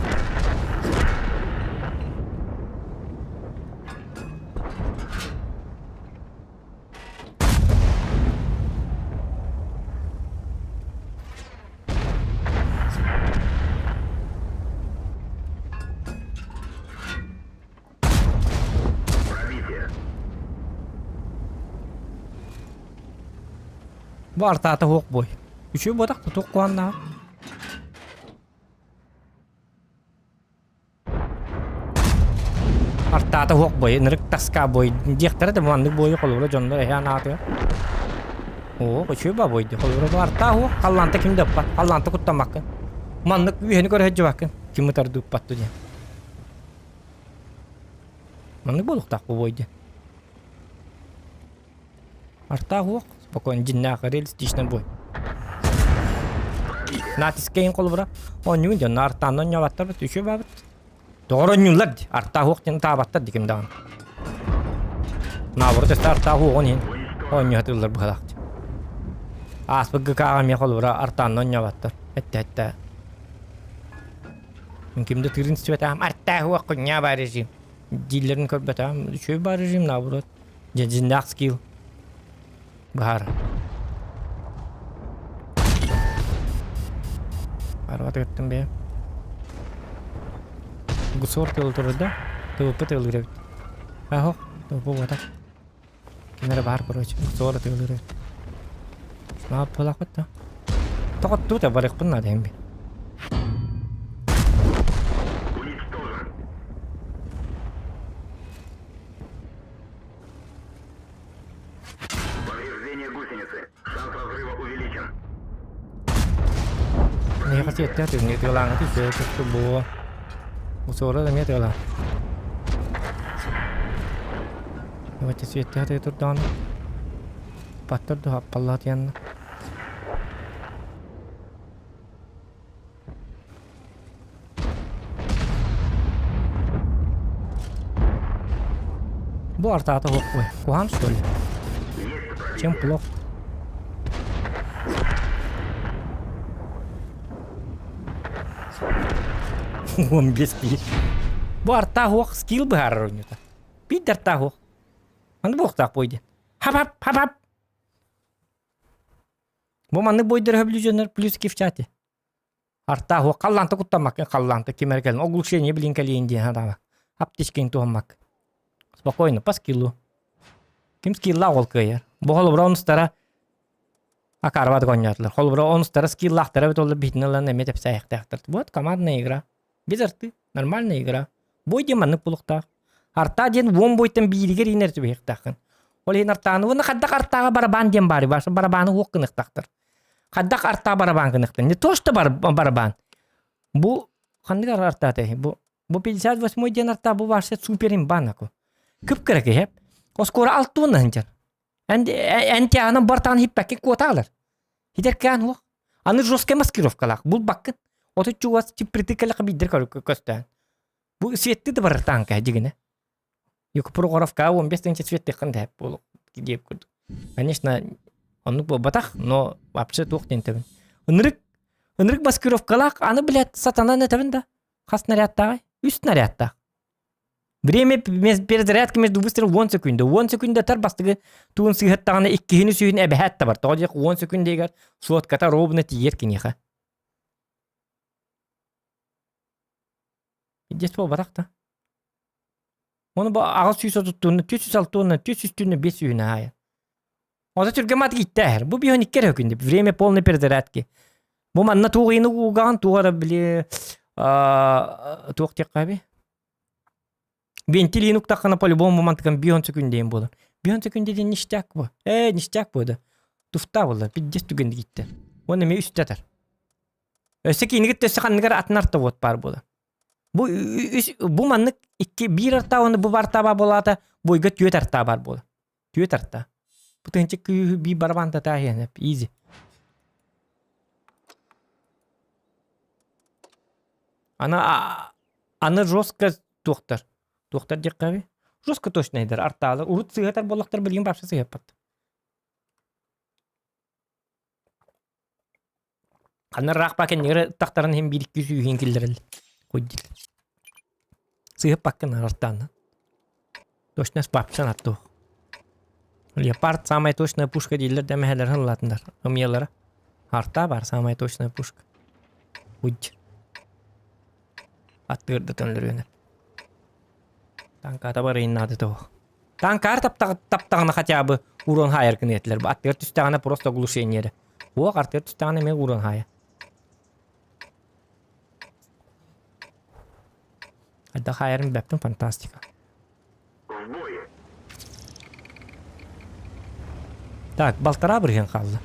Bu artata hok boy. Üçü bodak da tok kuanna. Artata hok boy, nırık taska boy. Diyektere de muandık boyu kolura jonda ehan atıyor. Oo, üçü ba boydu. Kolura bu arta hok. Kallanta kim dappa? Kallanta kuttamak. Mandık üyeni kore hecce bakın. Kimi tardı uppattu diye. Mandık boluk tak bu boydu. Arta hok. Спокойно, диннаха, реалистичный бой. Натискейн колбура. Он не видел, на артан, он не ваттар, еще бабат. Доронюлар, арта хоктен табаттар диким дан. Наоборот, это арта хогон, он не хатылар бахалакт. Аспыгы кагам колбура, артан, он не ваттар. Это. Кимде тирин светам, арта хогон не бар режим. Дилерин көрбетам, еще бар режим, наоборот. Диннах скилл. Bahar. Arwat ettim be. Gusor turda. Tuh petel gitu. Aho, tuh buat apa? Kena bahar perut. Gusor gitu. Nah, pola kota. Takut tuh tak balik pun ada yang be. Ini kasih hati hati nih telang itu saya tuh bawa musuh orang ni telang. Вот и свет ты тут дан. Паттар да паллат янна. Бу артата хок кой. Куан что ли? Чем плохо? Он без пи. Бу арта хок скилл бар рунюта. Пит арта хок. Он бог так пойдет. Хап. Бу манны бойдер хаблюженер плюс кифчати. Арта хок калланта куттамак калланта кимерген. Оглушение блин калиенди хадама. Аптечкин туамак. Спокойно, по скиллу. Ким скилла олкайер. Бу холбра онстара акарват гоньятлар. Холбра онстара скиллахтара бит олла битнелан немет эпсаяхтахтар. Вот командная игра. Без арты. Нормальная игра. Бойде манны пулуктах. Арта ден вон бойтан бийлигер инер түбехтахын. Ол ен артаны вона хаддак артага барабан ден бары башы барабаны хуққынықтақтыр. Хаддак арта барабан кынықтыр. Не то что барабан. Бу хандыгар арта тахи. Бу 58 ден арта бу башы супер имбан аку. Күп керек еп. Оскора алтуына хынчар. Энти анын бартан хиппәкке куаталар. Хидер кән хуқ. Аны жестко маскировкалақ. Бул баккын. Оты чуас тип притыкалақ биддер көстән. Бу светті де бар танка дегені. Юк прогоровка 15-нче светті қынды бұл деп көрді. Конечно, оны батақ, но вообще тоқ дентебін. Үнірік маскировкалақ, аны білет сатана нетебін да. Қас нарядтағы, үст нарядтағы. Время перезарядка между выстрелом 10 секунд. 10 секунд тар бастығы туын сыйғыттағаны 2-ні сүйін әбәхәтті бар. Тоғадық 10 секунд егер суатката робына тиер кенеға. Идет бол батақта. Оны ағыз сүйісі тұттуыны, 306-туыны, 300-түні 5 сүйіні ая. Ода түргемат кетті әр. Бұл бейін иккер өкінді. Время полный перезарядки. Бұл манна туғыны ұғаған, туғада біле туғ тек қаби. Вентилин уктаққана по-любому моментікін 5 секундейін болын. 5 секундейден ништяк бұл. Ништяк болды. Туфта болды. 50 түгінді кетті. Оны ме үстетір. Өсі кейіні кетті өсі қанығар атынарты от бар болды. Бу маннык бир арта оны бу бартаба болата бойга түйет арта бар бол. Түйет арта. Бу тынчык би барбанда тахен изи. Аны жестко доктор. Доктор декаби. Жестко точно айдар арталы. Урут сыгатар болактар билген бапшы сыгапат. Аны рак бакен нere тактарын hem 1-2 сүйген келдирил. Койдил. Сыгып бакын артаны. Точно спапсан атту. Леопард самая точная пушка дейлер дәмәһәләр хынлатындар. Ымьялары. Арта бар самая точная пушка. Уйдир. Аттырды төнлөрөнө. Танка табар иннады то. Танкар таптагына хотя бы урон хайер кынетлер. Аттыр түстәгәне просто глушение. О, аттыр түстәгәне ме урон хайер. Адда хайерин бәптен фантастика. Так, балтара бірген қалды.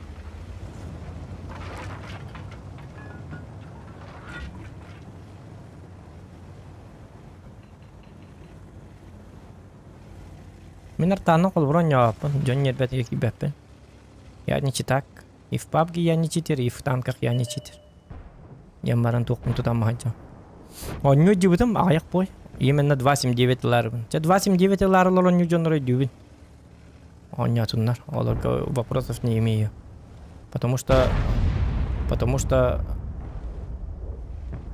Мен артаны қолбырон яапын, жон ербет еки бәппен. Я не читак. И в PUBG я не читер, и в танках я не читер. Я баран тоқпын тутамағанчам. Онню дебютым аяқ бой. Именно 279-лар. 279-лар онню жонрой дебют. Оння туннар. Оларга вопросов не имею. Потому что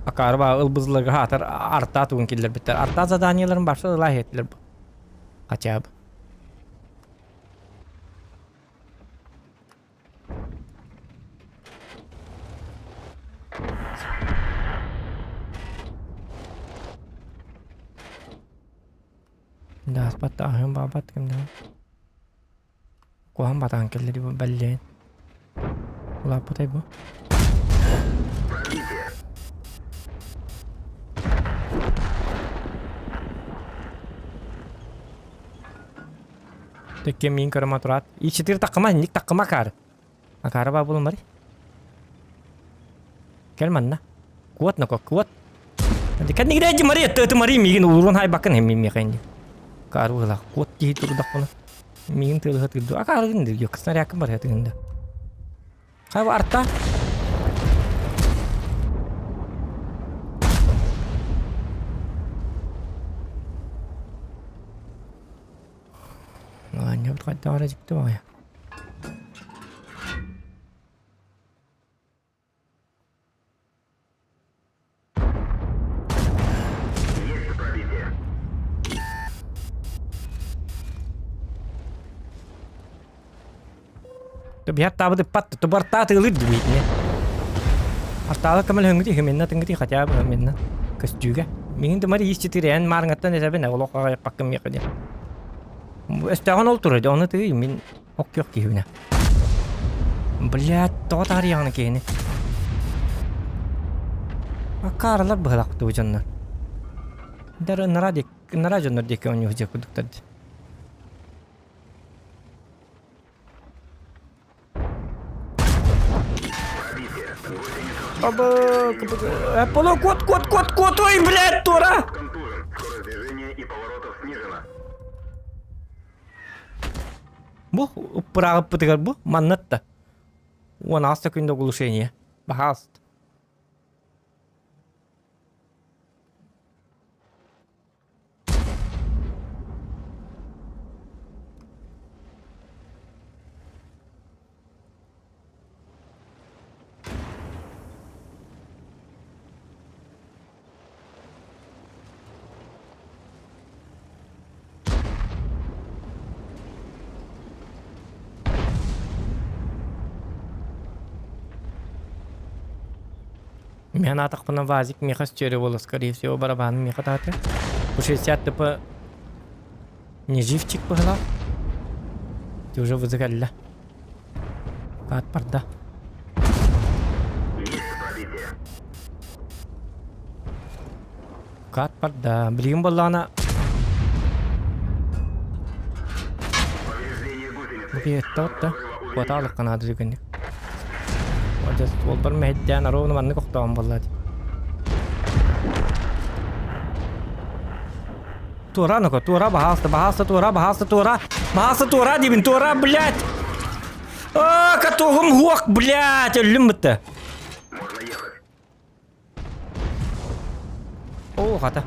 акарба ылбызлыга хатар арта тугун келдер биттер. Арта заданияларын башка ылай еттилер. Хотя бы. Да, спатахым бабат кимде. Куам батан келди беллен. Ула потай бу. Теке мин карама турат. И 4 такыма, ник такыма кар. Акара ба булун бари. Келманна. Куат. Дикат нигде мари, ты мари мигин урун хай бакын хем ми кайнди. Karıla kot diye durdu bunu. Min tığlı hatırdı. Akarı gündür. Yok kısına yakın var hatırında. Kayba artta. Lan ne bu kadar aracıktı var ya. Есть пробитие. Tapi hatta bu depat tu berta telit duitnya. Hatta kamal hengti hemenna tengti kaca hemenna. Kes juga. Mingin tu mari isti tiren mar ngatan ya sabe na ulok kayak pakem ya kerja. Estahan oltur aja onu tuh min ok yok ki huna. Блядь, то тари яна кene. Akarlar balak tu jannar. Dar nara jannar dek onu hujak kuduk tadi. Аба, Apollo, кот, ой, блядь, Тора! Контужен. Скорость движения и поворотов снижена. Bu, pırağıp pıtıkar bu, mannet da. O nasıl künde gülüşeniye. Bahast. Мен атақпына вазик мехас чере было, скорее всего, барабан меха таты. У 60 типа не живчик была. Ты уже вызывали. Кат парда. Есть пробитие. Кат парда. Блин, была она. Повреждение гусеницы. Бе тотта. Хватало канады гыны. Вот это вот бар медиан ровно манны коктан болла. Тура, ну-ка, тура, бахаста, тура, дебин, тура, блядь! А, катогом гох, блядь, ölüm-то! Можно ехать. О, хата.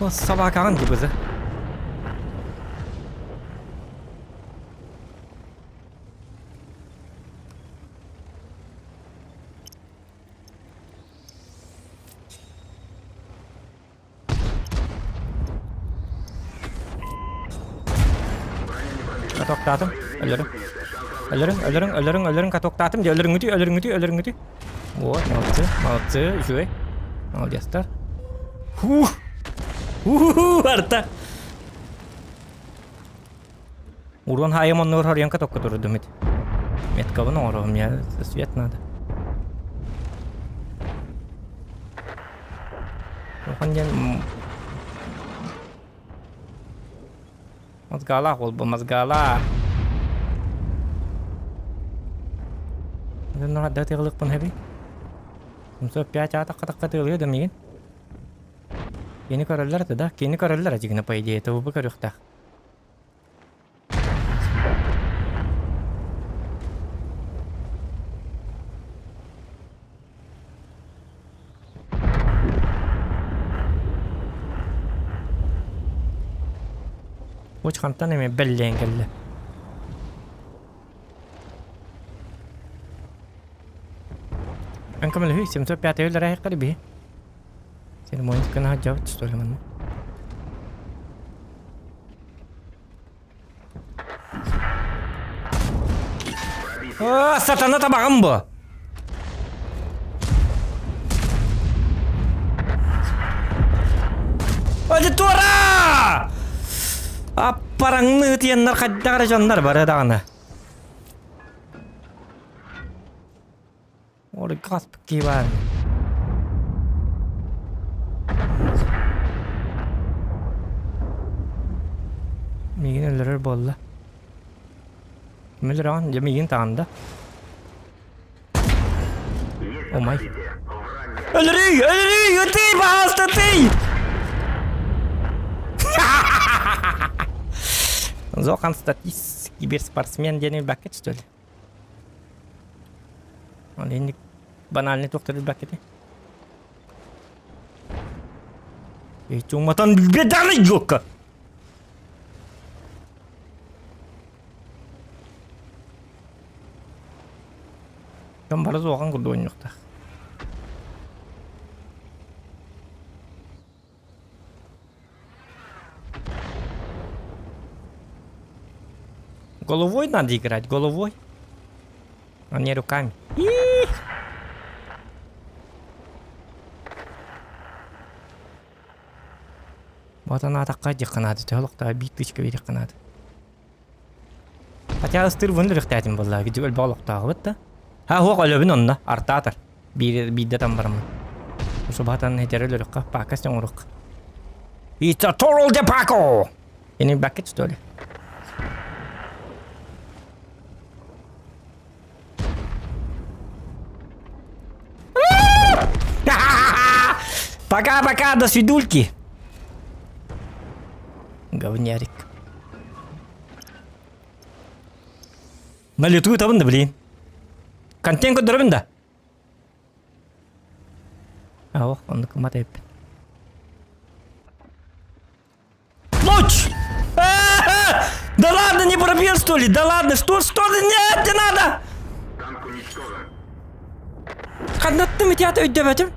О, собакаган gibi kızı. Katoktadım. Ölürüm katoktadım. Ölürüm gütü. Вот, молодцы, жуй. Молодец-то. Арта. Урон хаем он нор харьян каток который думает. Метка вон ору, мне свет надо. Он мозгала холба, мозгала. Это надо тыгылык пон хэби. 505 атак тыгылıyor da мигин. Keni kararlar da keni kararlar acıkına по идее это bu karıkta. Uç kantan eme belli engelli. Анка мэлхи 705 öyle rahat qaribi. Seni moyun kana cevap söylemen mi? Aa, satana tabağım bu. Hadi Tora! Parang netiyenler kadar canlar var adana. Orada gasp kibar. Migin öldürür bolla. Kimler an? Migin tanda. Oh my. Öldürüyor, öldü, bahasta tey. Зохан статист киберспортсмен денег бакет что ли? Он енді банальный тоқтар бакет. Чуматан беданы жоқ. Кім бары зоған күрді ойын жоқта. Головой надо играть, головой. А не руками. Вот она такая деханада, тёлокта биточка деханада. Хотя ыстыр вон рехтатим была, где балокта вот да. Ha ho qalabın onna artatar. Bir tam barım. Subhatan heterel rukka pakas yang ruk. It's a total de Paco. Ini bucket story. Пока-пока, до свидульки. Говнярик. На лету там, да, блин. Контент код дробин да? Ох, он мотает. Луч! Да ладно, не пробил что ли? Да ладно, что? Нет, не надо! Танк уничтожен. Канаттым итят өйдөбөтүм.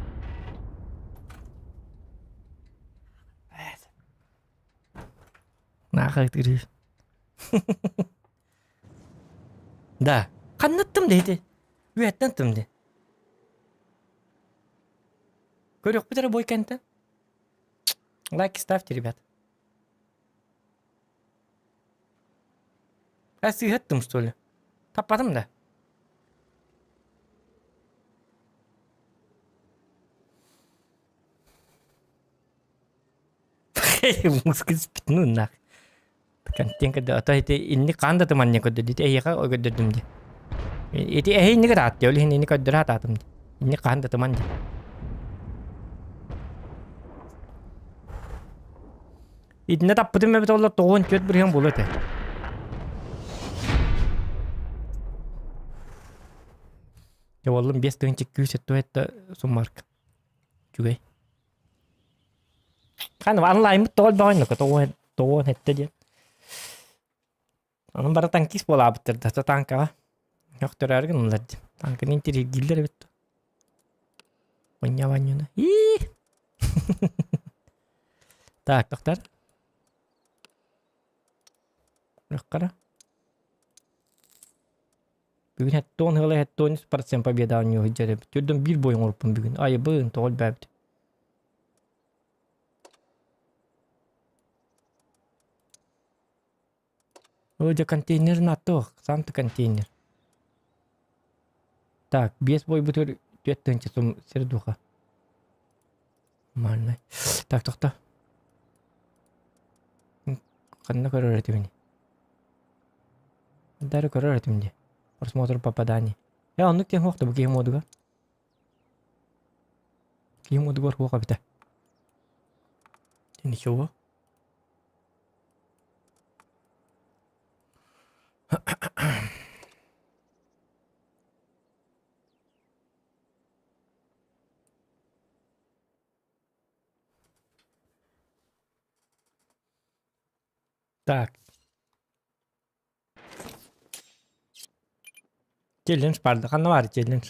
Нахай тырыш. Да, канаттым дейді. Үеттен тымды. Көрек бітірі бой кәнті. Лайк ставьте, ребят. А сыгаттым, что ли? Таппадым да. Мускыз спит, ну нах. Контент да, то это инни канда тыман не көдді дейді, әйеға өгөддірдім де. Эти не град, я улихни не квадрат атом. Не канда таманди. Идне таппытым мебет олар тоғын көт бірген болу өте. Я олым 5 тығынчик күйсет туетті суммарк. Жүгей. Қаны онлайн мұт тоғыл бағын нүкі тоғын әтті ден. Оның бары танкис бола бұттырды, танка ва. Yoxdur argın onlar. Tankın interi giller evet. Vanya vanyona. Так, doktor. Рахкара. Бүгін хәттон хылы хәттон 100% победа у него жарып. Түрден бир бойын орпын бүгін. Айы бүгін тоғыл бәбді. Öyle контейнер натох, санты контейнер. Так, без бой бутыр 4 часом сердуха. Нормально. Так, тоқта. Қанна көрер етіміне. Дәрі көрер етіміне. Просмотр попаданий. Онлық тен хоқты бұл кейім одыға. Кейім одыға орқуға біті. Тен еще о. Так. Челлендж барды. Қаны бар челлендж.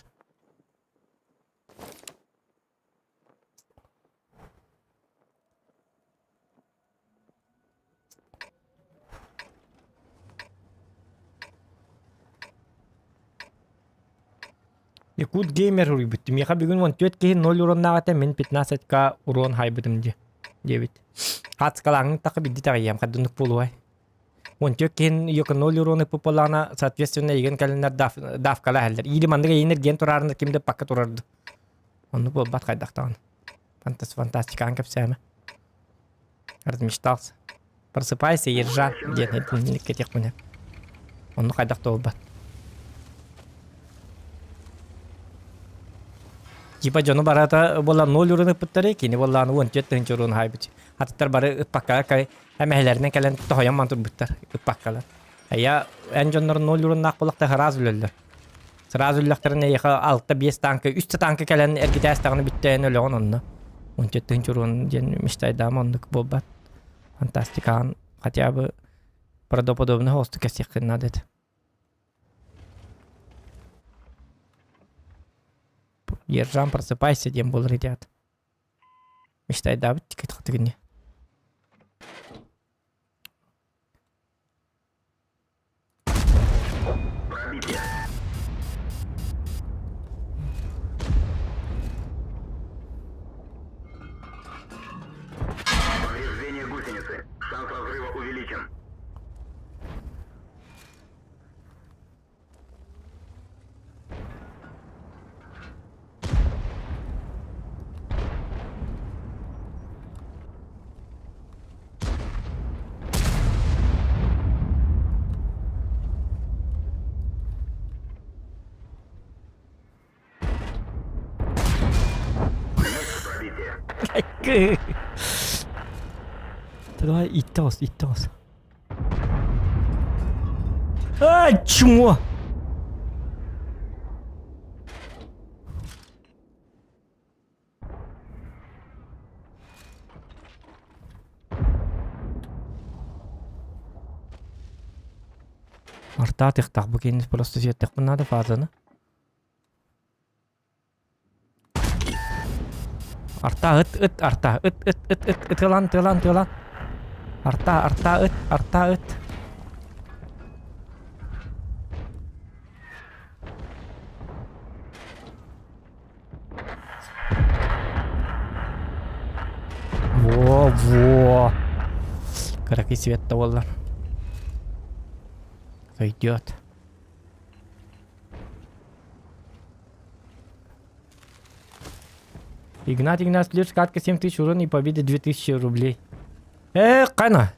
Якут геймер урбиттим. Яха бүгін 14 кейін 0 уроннағата мен 15к урон хайбытым де. 9. Қатскалаңын тақы бидді тағайям қаддынық болуай. 14 кейін екі 0 уроны популана, соответственно, еген кәлінер даф кала әлдер. Или мандыға енер ген тұрарыныр кемді паққа тұрарды. Оны бұл бат қайдақтаған. Фантастика аңкап сәмі. Размештался. Просыпайся, ержа. Ден, это не кетек мұне. Оны қайдақты ол бат. Типа жону барата бола 0 уроны пыттары, кені боланы 14 урон хайбыч. Аттар бары паққа Әмәһеләрінен кәлен тоһойан мантыр бұттар, ұппаққалар. Әйя, әнжонларын 0 юрын нақпылықта ғыраз үлілді. Сыраз үліліқтерін әйіға 6-5 танкі, 3 танкі кәлен әргеті әстағыны бүттәйін өліғын онына. 17 юрын ден мештайдам ондық болбат. Фантастикаан, хотя бы правдоподобный хосту кәсек надо это. Ержан, просыпайся, дем был ребят. Мечтайда быть тикет хатыгне. Пробитие. Повреждение гусеницы. Шанс разрыва увеличен. Пробитие. Давай, итос. Чмо! Арта тихтах, букин просто сеттих надо фазаны. Арта, арта, тылан. Арта. Во. Караки свет-то воллар. Идет. Игнат, следующий катка 7000 урона и победа 2000 рублей. Кайна.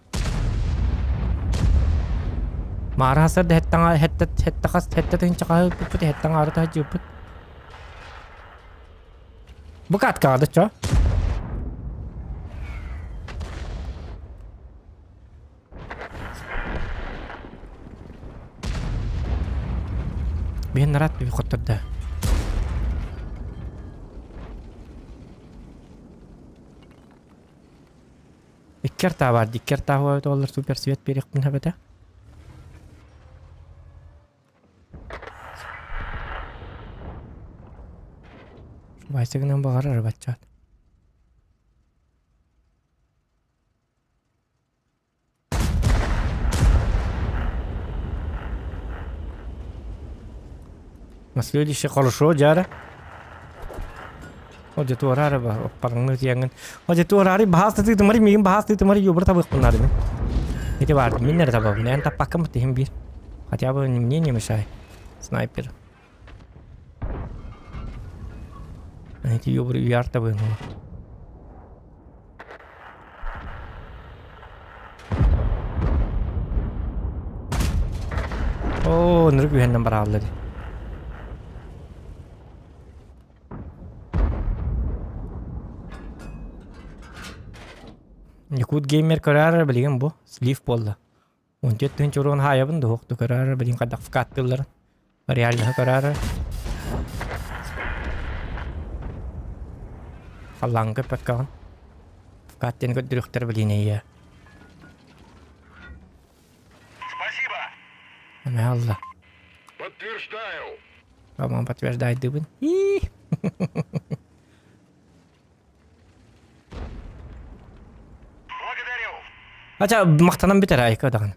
Марасар да хеттата хинчака пупут хеттан арата хажупут. Бу катка ады чо? Бен нарат би хоттарда. Диккерта бар, диккерта хуа доллар супер свет берек мин хабата. Байсыгынан багарар бачат. На следующий хорошо, Джара. Оде туарара ба парангны тиянган. Оде туарари бахасты тымари мигин бахасты тымари юбрта бахпунады мен. Эти бар, миннер таба, мен тапакам тихим бир. Хотя бы мне не мешай. Снайпер. Эти юбры ярта бы, ну. О, ныргу хен номер алды. Якут геймер карар билген бу, слив болду. 17 чурон хаябын да хокту карар билген кадак фкаттылар. Реально карар. Алланга паккан. Фкаттен көдрүктөр билген я. Спасибо. Ама Алла. Подтверждаю. Мама подтверждает дыбын. Благодарю. Ача мактанам битер айка даган.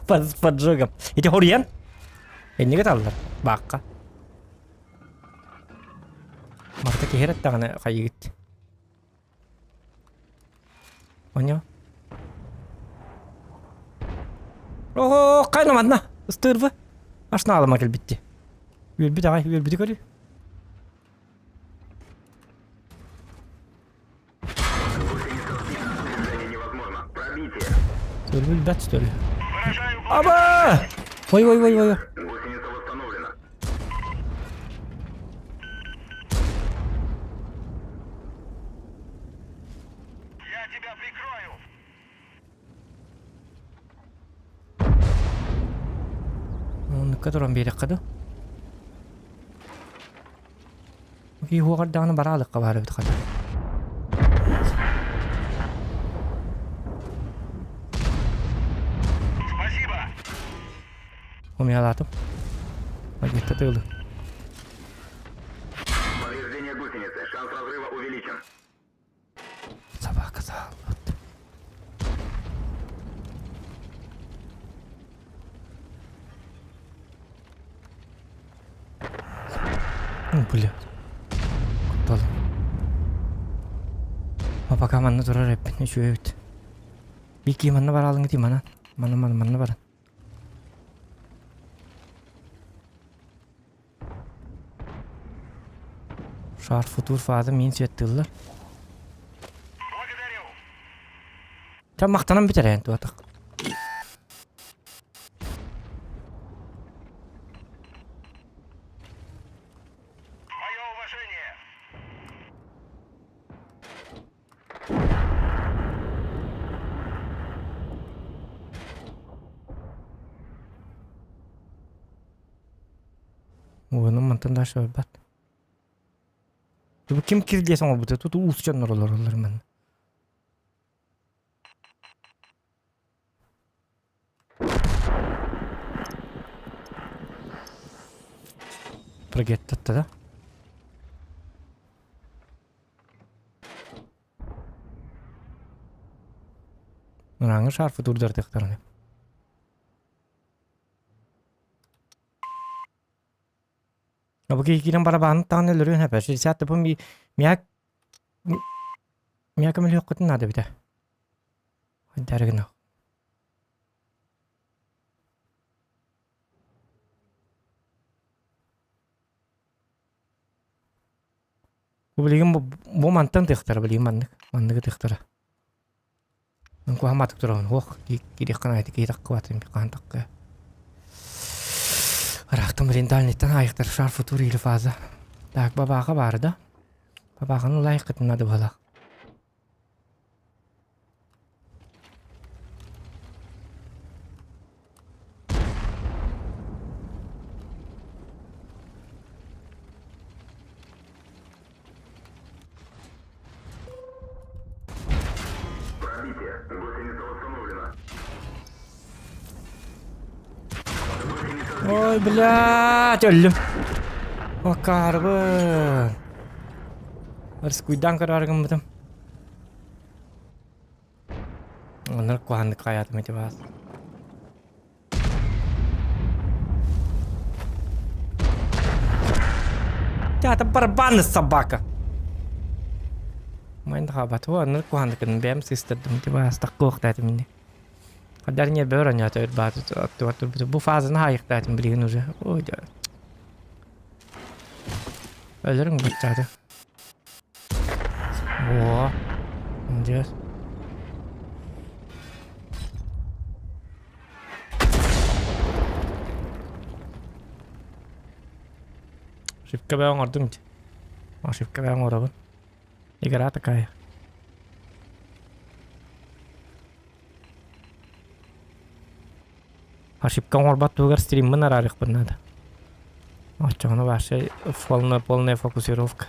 Поджогом. Эти хорьян? Эннеге таллар. Бакка. Марта кехерет даганы кайгит. Понял? Ого, кайна мадна. Стырвы. Ашна алама кел битти. Юлбит агай, юлбит көрү. Движение невозможно. Пробитие. Стырвы бат стырвы. Выражаю Аба! Ой. Гусеница восстановлена. Nukka duran bir dakikada. Ki huwar dağını baralık kabarı bir dakikada. Умялатым. Где-то тылы. Повреждение гусеницы. Шанс разрыва увеличен. Собака зал. Блядь. Купал. А пока манна турар эп, ничего эбит. Бики манна баралың ди мана. Манна бара. Шар футур фазы мен сеттилер. Там мактанам битер энди атак. Мое уважение. Onun mantığında şöyle bat. Bu kim kir diye sana bu da tutu usçanlar olur men. Проget tatta da. Nurangı şarfı durdurdık tarafı. अब किन bara ban tan lörün hep şey saat bu miyak kamil yok kutun ada bita. Dergin. Bu bilgim bu mantan tıktara bilgim mandık tıktara. Aku hamat turan. Kiri kana itu kiri kuatin kan tak. Рахтам рентальниттен айыктар шар футур или фаза. Так, бабаға бары да. Бабағын улай қытынады балақ. Пробитие. Гусеница восстановлена. Ой, блядь, өлім. Bakarbın. Harus kuidang karargan betul. Onlar kuandık hayatım eti bahas. Ya terban sabaka. Main sahabat tuh, onlar kuandık kan BM sister eti bahas takut tadi ini. Kadarnya beran ya tuh bahas tuh bu fazla naik tadi beliin aja. Oh ya. Ölürüm bıçağı. Oo. Anlıyoruz. Şifke ben ordum ki. O şifke ben ordum. İgara takaya. Ha şifke orbat tuğar stream mı nararık bunlarda. Очевидно, ваша полная фокусировка.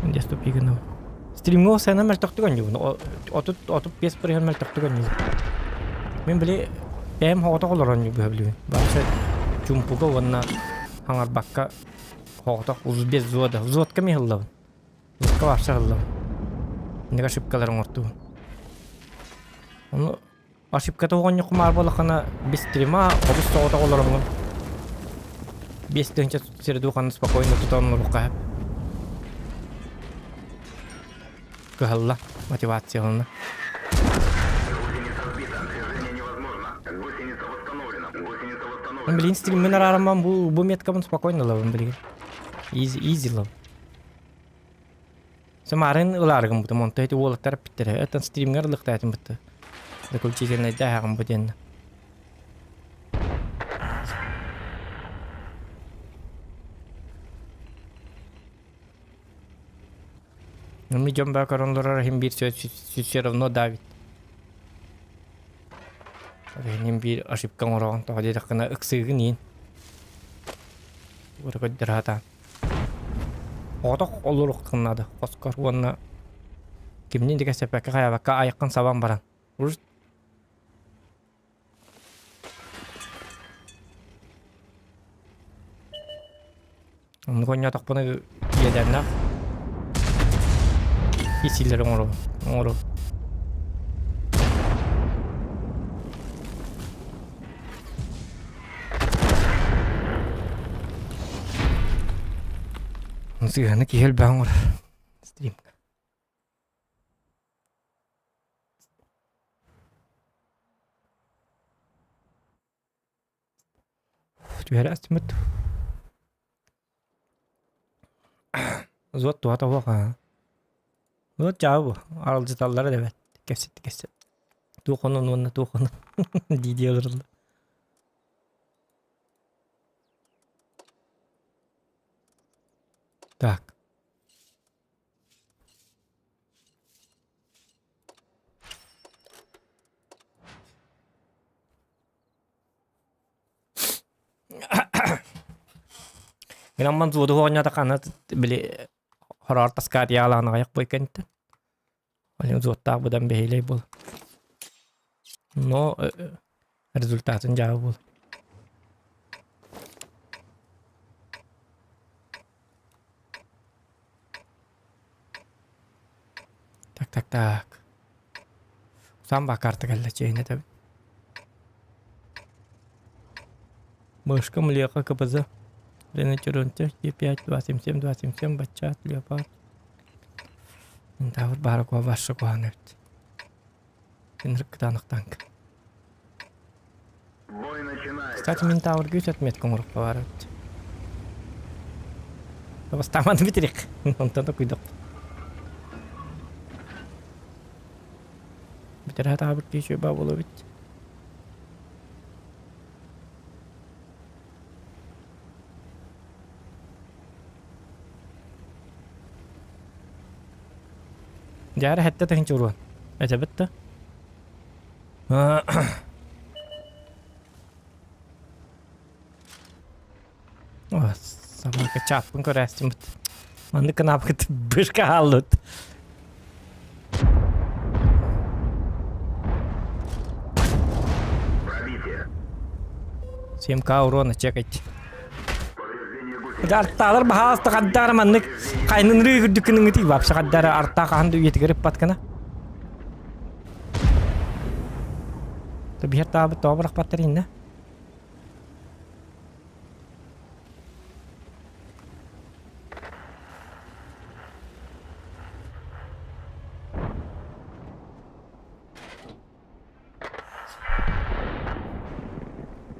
Где ступигано? Стримгол сена мел тактыган юн. Отуп пес прихан мел тактыган юн. Мен биле бем хота колорон юн бөлү. Баша чумпуга ванна хангар бакка хота узбез зода. Зодка мехлла. Зодка баша хлла. Нега шипкаларын орту. Onu ашипката огонья кумар болакана бистрима обус сота колорон. Без тенча сердухан спокойно тутан рукав. Кахалла мотивация. Гусеница сбита. Движение невозможно. Гусеница восстановлена. Блин, стрим мен араман bu metkabın спокойно лавын блин. Easy love. Semarin ulargın bu monta eti voltar bitti. Atan stream'ler lıqtaytım bitti. Da kul çizilne dahağım bu den. Мы идем бак, он лора химбир, все равно давит. Benim bir aşıpkan oran toğa dedikine ıksıgın yiyin. Burada ködder hatan. Odak oluruk kınadı. Oskar uanna kimnin dike sepeke kaya baka ayakkan saban baran. Urus. Onu konya tak bunu yedenler. İçileri oru. Oru. Sığanı ki hel ben oru. Stream. Tüyere asmet. Zot tuha tawa ka. Zot jauh. Alıcı tallara evet. Kesit. Tuğanın onunla tuğanın. Didi alırlı. Так. Minä man tuotu huonia takana beli horartas kaatialana ayak poikenttä. Olin tuottaa budan behilei bol. No rezultaten jauh bol. Tak. Sambaa kartta geleceğine tabi. Başka mı liyaka kapazı? Rene çörünce G5 277 baca leopard. Intavur baru gua başka gua net. Inrik tank. Бой начинается. Кстати, Минтаур гюсят метком рук поворот. Поставан Дмитрик. Он то такой доп. Bitir hata bir kişi babulu bit. Jara hatta tahin churuan. Acha bitta. Oh, sama kecap pun kau rasa cemut. Mana kenapa kita berkalut? Пробитие. 7К урона чекать. Повреждение гусеницы. Artalar bahas takadar mannik kainin ri dükünün iti bab sakadar arta kahan du yetigere pat kana. Tabi her tabi tobrak patterin ne?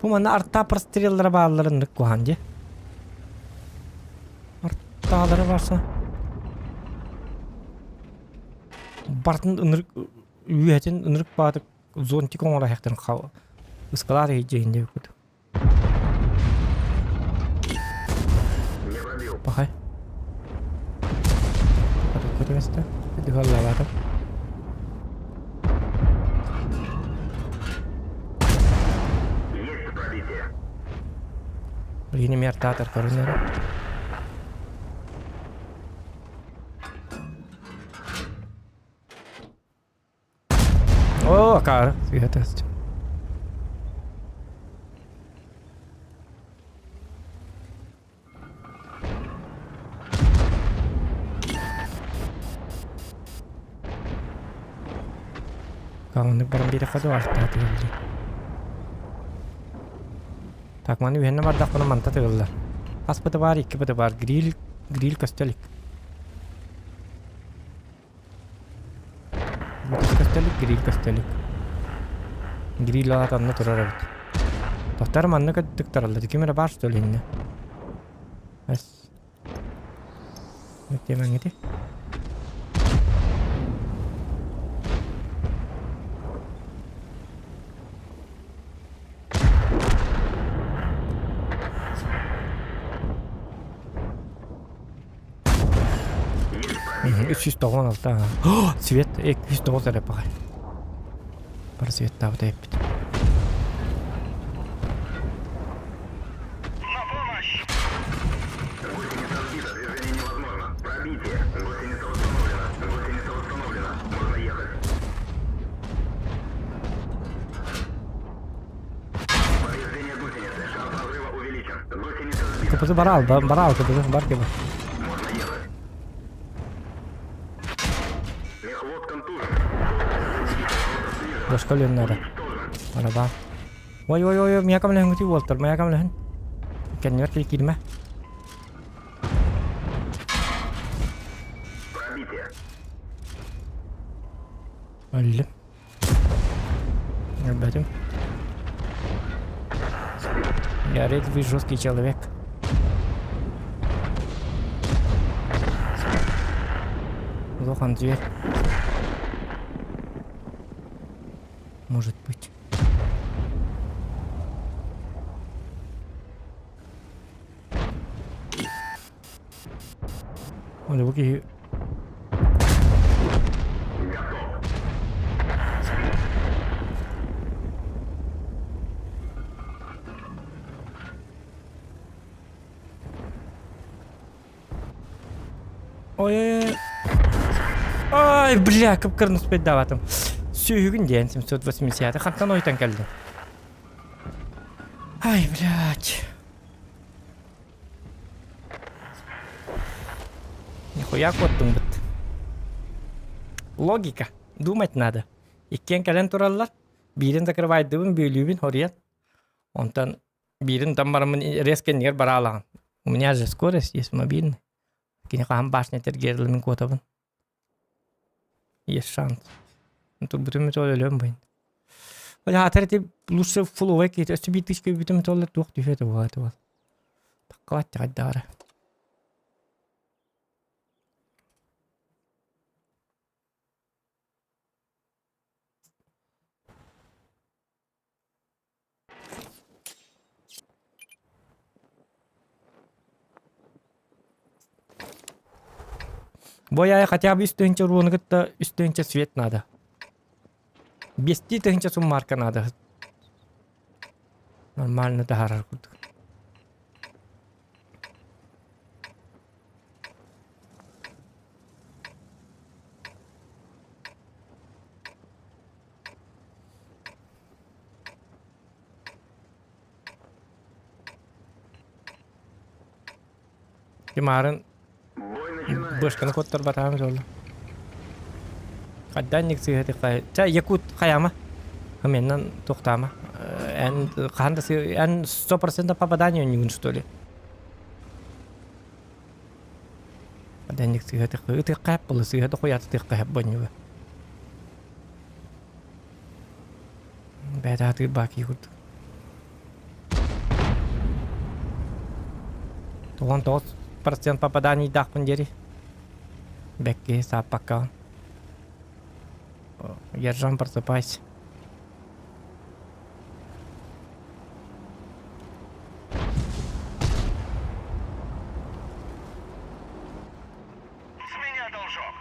Bu mana arta простреллары bağlarını kuhanca. Artaları varsa. Bartın ınırık üyetin ınırık bağdık zontik onlara hekten kav. Iskalar heyeceğinde yokudu. Не пробил. Bakay. Kutu veste. Hadi vallahi varım. Есть пробитие. Yine mi arta atar karınları. Oh, cara. Fíjate esto. Kamu barang beda kado arta tadi. Tak mani bihenna bardak kono manta tadi. Pas pada bar ikke pada bar grill kastelik. Kastelik. Grill la tanna turarat. Tahtar manna ka tiktaralla diki mera bar stolinne. Bas. Mitte mangiti. Üç tovan altta. Свет, ek 100 dolar yapar. Para свет tabi da yaptı. Гусеница сбита. Kapısı baral kapısı var gibi. Можно ехать. Мехвод контужен. Başka yönlerde. Уничтожен. Araba. Oy maya kamlehin kuti Walter maya kamlehin. Kendine kili kilme. Пробитие. Öldüm. Ölmedim. Я редкий жесткий человек. Лохан дверь. Может быть. Olha, vou que. Ой. Ай, бля, капкарны успеть даватым. Сүйгін дейін 780. Қаттан ойтан кәлді. Ай, блядь. Нихуя коттың бұт. Логика. Думать надо. Иккен кәлен туралар. Бирин закрывайдыбын, бөйлюбін, хориян. Онтан бирин тамбарымын резкеннер бара алаған. У меня же скорость есть мобильный. Кене қағам башня тергерлімін котабын. Есть шанс. Тут будем это олем байн. Оля хатарти лучше фуловый кит. Если бит тысячи будем это олем тух тюфе это вот. Так класть дара. Боя хотя бы üstünce ruhunu üstünce свет надо. 5 тысяча суммарка надо. Нормально дагар. Кемарын Бой начинается. бышканы коттар батамыз олы. Кадданник сыйхаты қай. Ча якут қаяма. Меннен тоқтама. Ән қанда сый... Ән 100% попадание не что ли? Кадданник сыйхаты қай. Үті қайып болы сыйхаты қояты тық қайып бонюға. Бәді аты баки құрды. 99% попаданий дахпын дери. Бәкке саппаққа. Ержан, просыпайся. С меня должок.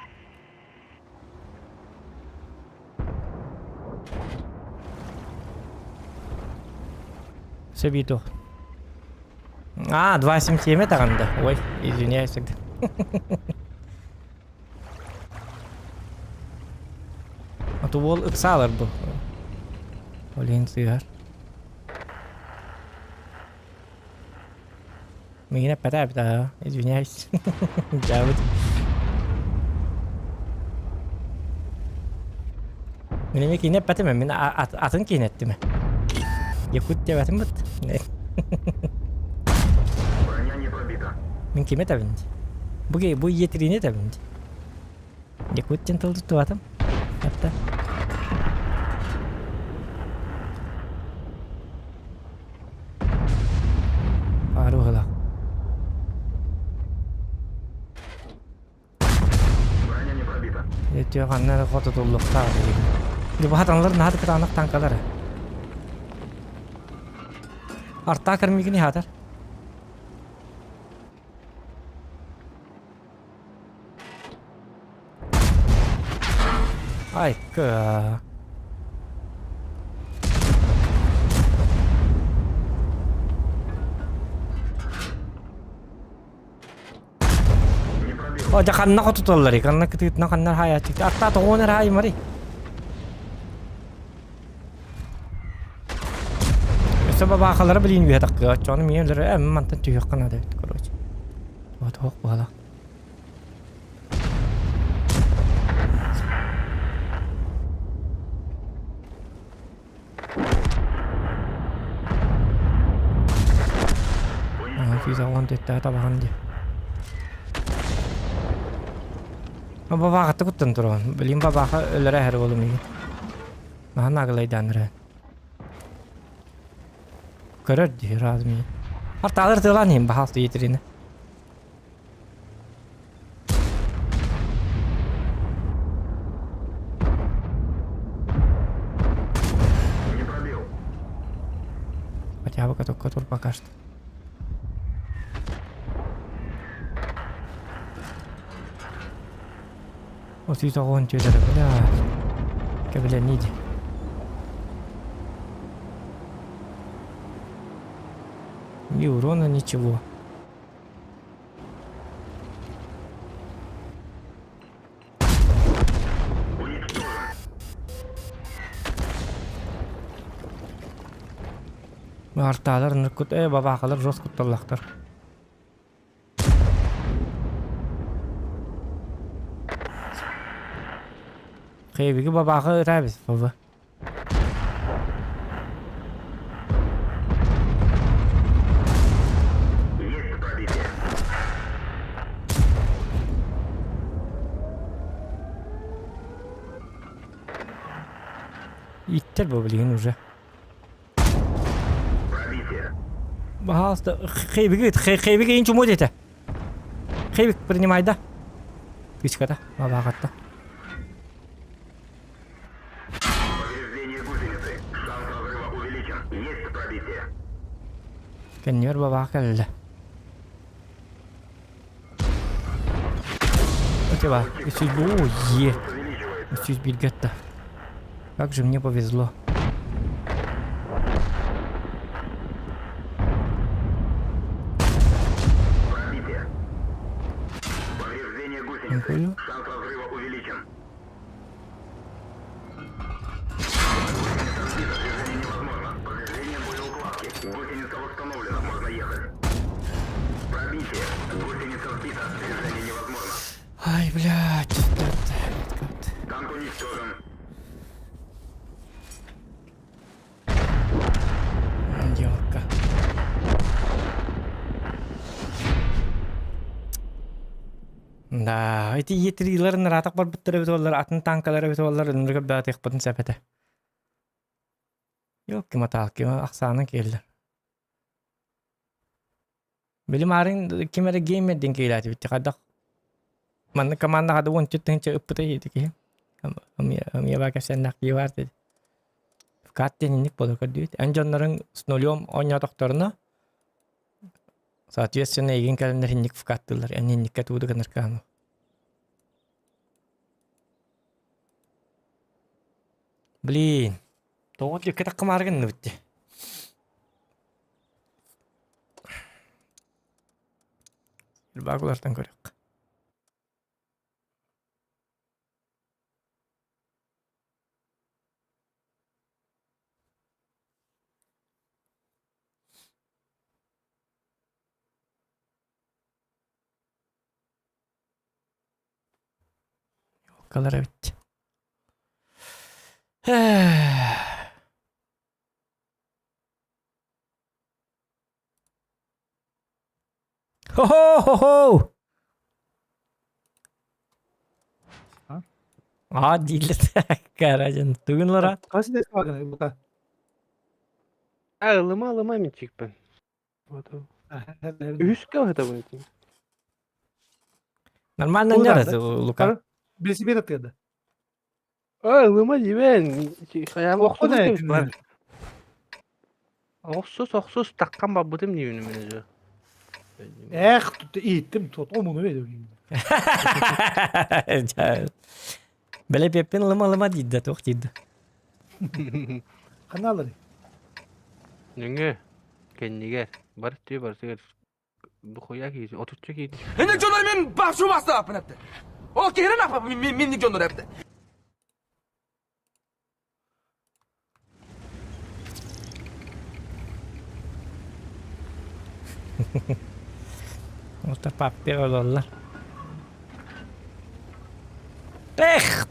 Все бито. 277 это ганда. Ой, извиняюсь тогда. А то вол ыксалар был. Блин, сыгар. Меня потапит, извиняюсь. Да, вот. Меня кинет потом, меня атын кинет тиме. Якут тебя потом вот. Броня не пробита. Мен кеме табинди. Бу етрине табинди. Якут тентылды туатым. Hatta. Арухала. Броня не пробита. Ете ганнар фото толлукта. Бу хатанлар нахат кытанак танкалар. Арта кырмигини хатар. Ай, ка. Не пробил. О, жаканна котутоллар, канна кытытна каннар хая чыкты. Атта тогонер хай мари. Sabah bakaları bilin bir dakika. Canım yerleri mantan tüy kana da koruyucu. Вот хок бала. في زوان تتا طبعا دي. ما بابا قد كنت تنترون بلين بابا اللي راهر ولا مي. ما ناقل يدان راه. كرد دي رازمي. هرتادر تلانيم بحاس يترينه. Не пробил. Хотя бы который пока что. Вот и того он тётер, бля. Как бля ниди. Ни урона, ничего. Уничтожен. Арталар ныркут, бабакалар жос кутталлактар. Кайбиги бабакы рабис, баба. Есть пробитие. Иттер баблигин уже. Пробитие. Бахаста, кайбиги инчу модете. Кайбик принимай, да? Пичката, бабакатта. Повреждение гусеницы. Шанс разрыва увеличен. Есть пробитие. Кеннер бабакалла. Окей, если бы, Увеличивается. Чуть бельгетта. Как же мне повезло. Пробитие. Повреждение гусеницы. Понял. Шанс разрыва увеличен. Движение невозможно. Повреждение боеукладки. Гусеница восстановлена. Можно ехать. Пробитие. Гусеница сбита. Движение невозможно. Ай, блядь. Танк уничтожен. Девка. Да, эти етрилерин ратак бар биттер бит олар, атын танкалары бит олар, үндүргө да текпатын сапете. Yok ki matal ki aksanın keldi. Bilim arin kimere game edin ki ilati bitti kadak. Man kamanda kada won çütten çe ıppıta yedi ki. Am baka sen nakli var dedi. Katten ник болор көдүт. Анжоннарын снолём оня докторына. Соответственно, еген календар ник вкаттылар. Ник катуду канаркану. Блин. Тоот ли ката камарган нутти. Багулартан көрөк. Kalır bitti. Ho ho ho ho. Dillet karacan. Tugunlara. Kaç des bakın bu da. Ağlama mı çık ben? Üst kavata bunu. Нормально не раз, Лука. Birisi bir atıyordu. Ağlama ben. Hayal O ne? oksus. Oksus takkan babudum diye önümüzü. Tuttu ittim tut o bunu veriyor. Böyle pepin lama didde tok didde. Kanalları. Nünge. Kendiger. Barış diyor barış diyor. Bu koyak yiyici. Oturtacak yiyici. Hindik jonlar men başım bastı apın hepte. O kere ne yapalım mindik jonlar hepte. Usta papir olurlar.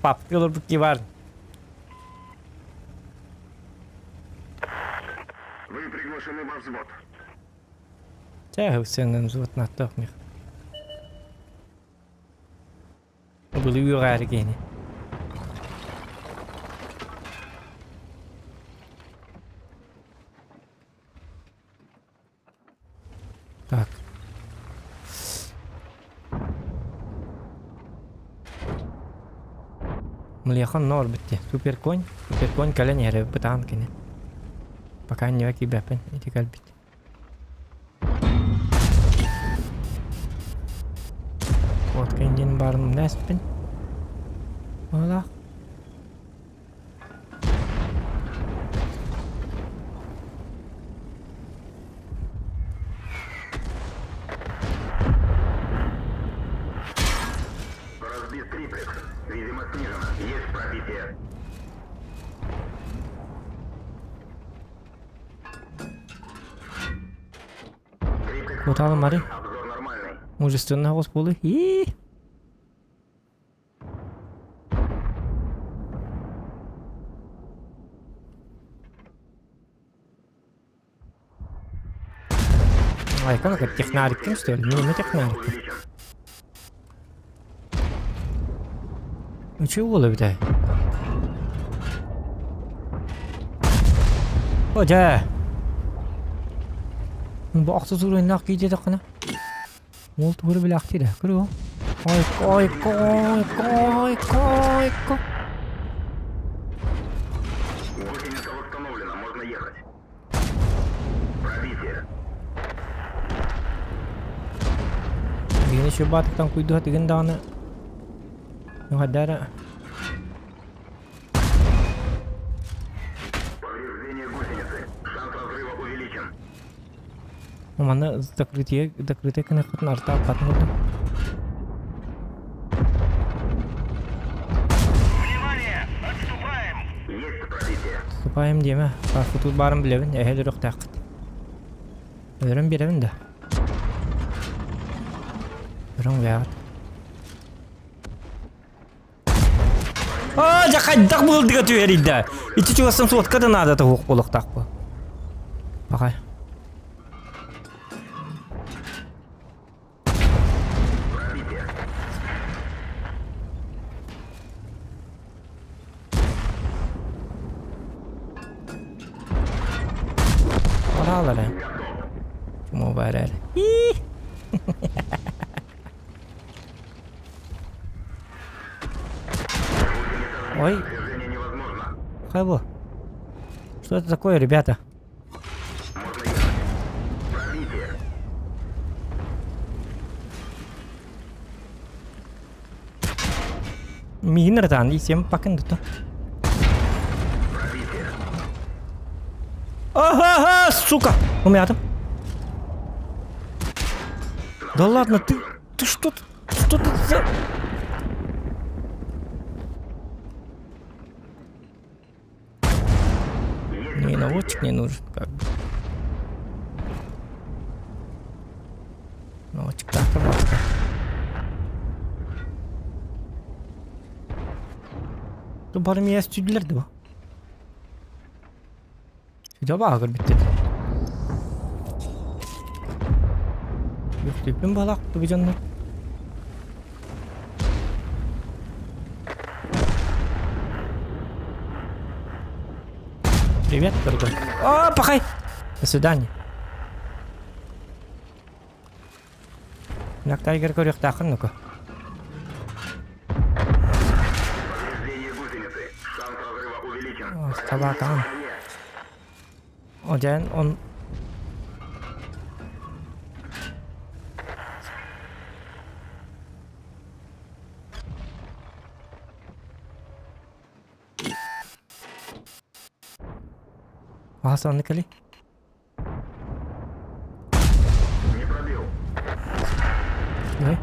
Papir olur bu ki var. Вы приглашены во взвод. Чего сenden взвод на тохмих? Был югары гени. Так. Млехан нор битти. Супер конь кален яре бытан кене. Пока не ваки бяпен, эти кальбит. Вот кендин барым неспен. Ола. Разбит триплекс. Видимо, снижено. Есть пробитие. Триплекс. Куталım bari. Обзор нормальный. Мужественный господи. Ай, как это технарик, что ли? Не технарик. Увеличен. Ну чего ловит? Hoca. Bu aqsa surun naq kiydi taqana. Mol turi bil aqtida. Kuru. Koy. Гусеница восстановлена. Можно ехать. Пробитие. Dini şu batıktan kuydu hati gendana. Yuhadara. Повреждение гусеницы. Шанс разрыва увеличен. Mana закрытие кena хатын арта апатын oldu. Есть пробитие. Supayım diyeme. Futur barım bilevin. Ehel yok takıt. Öğren bilevin de. Öğren veya. Jakaydak buldu katıyor heride. İçi çıgasın sotka da nada da hukuk oluk tak bu. Bakay. Пробитие. Oralar ya. Mübarek. Ой, Движение невозможно. Хайбо. Что это такое, ребята? Можно ехать. Пробитие. Мигнер тан, всем пакен тут. Пробитие. Ага, сука! Умятым. Да ладно, ты что ты за... Мне наводчик не нужен, как бы. Наводчик так-то вот. Тут барым я стюдилерdi bu. Şurada bak ağır bitti. Yok tepim balak bu canlar. Привет, дорогой. О, пахай! До свидания. Nak тайгер көрек тақын ну-ка. Повреждение гусеницы. Шанс разрыва увеличен. Табакан. Одан он... Асан никали? Не пробил. Давай.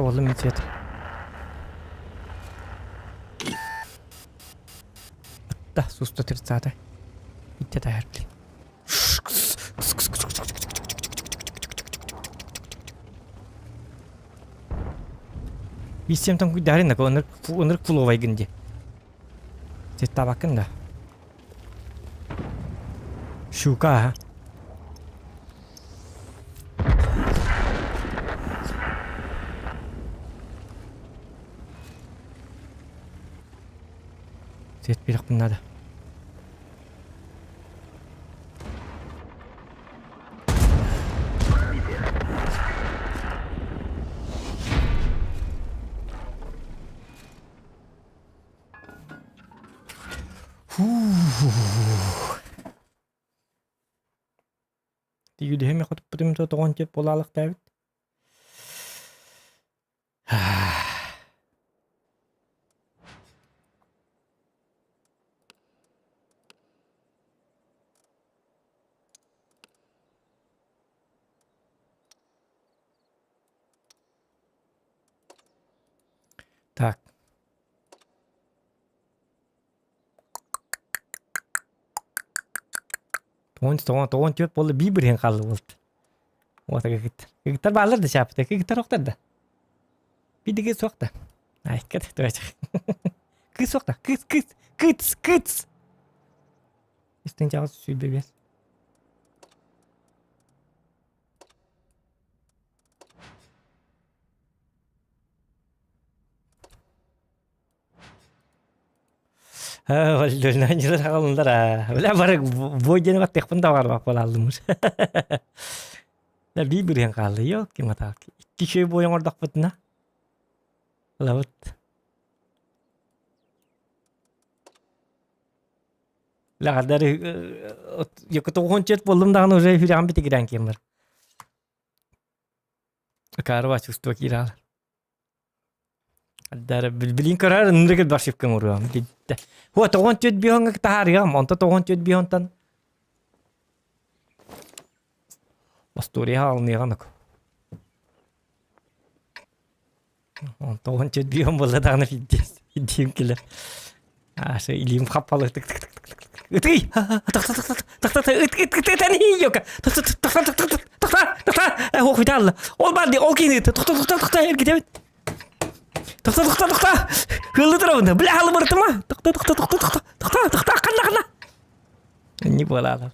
Bekle oğlum içet. Da susta tır zaten. Bitti de her biri. Bisa tong dari na ko under full way gindi. Cita bakın da. Şuka ha. Set bir bunlar da. Тиги дэхэмэ хот бүтэмтэ тогончэт болаалах тавит. Так. Тогончэт болы бибир хен калды болду. Вот гэгтэр. Гэгтэр баалар да шапты. Гэгтэр октар да. Бидиге сокта. Ай, кэт тойч. Кыс сокта. Кыс. Истэн жаас сүлбэбэс. Валдулна нилер хагалындар. Бля бар бойден баттык бунда бар бак болалдымыз. Да бибир хен калды. Yok ki mata. İki şey boyun ordak butna. Lavut. La kadar yok toğonçet boldum dağın уже hüram biti giren kimler. Karva çustu kiral. Kadar bilin karar nırgı barşıp kımırıyorum. هو toğonçet bihon tahariam. Onta toğonçet bihontan. Pastoriya alınıyanık. Toğonçet bihon bolla dağını fiddiyim kiler. Şey ilim kapalı tık tık tık tık tık. Itki! Tak tani yok. Tak. Hoog vidal. Olmadı ol kini. Tak her gidelim. Tak. Hızlı tarafında. Bile halı bırtma. Tak. Kana. Ini bola lah.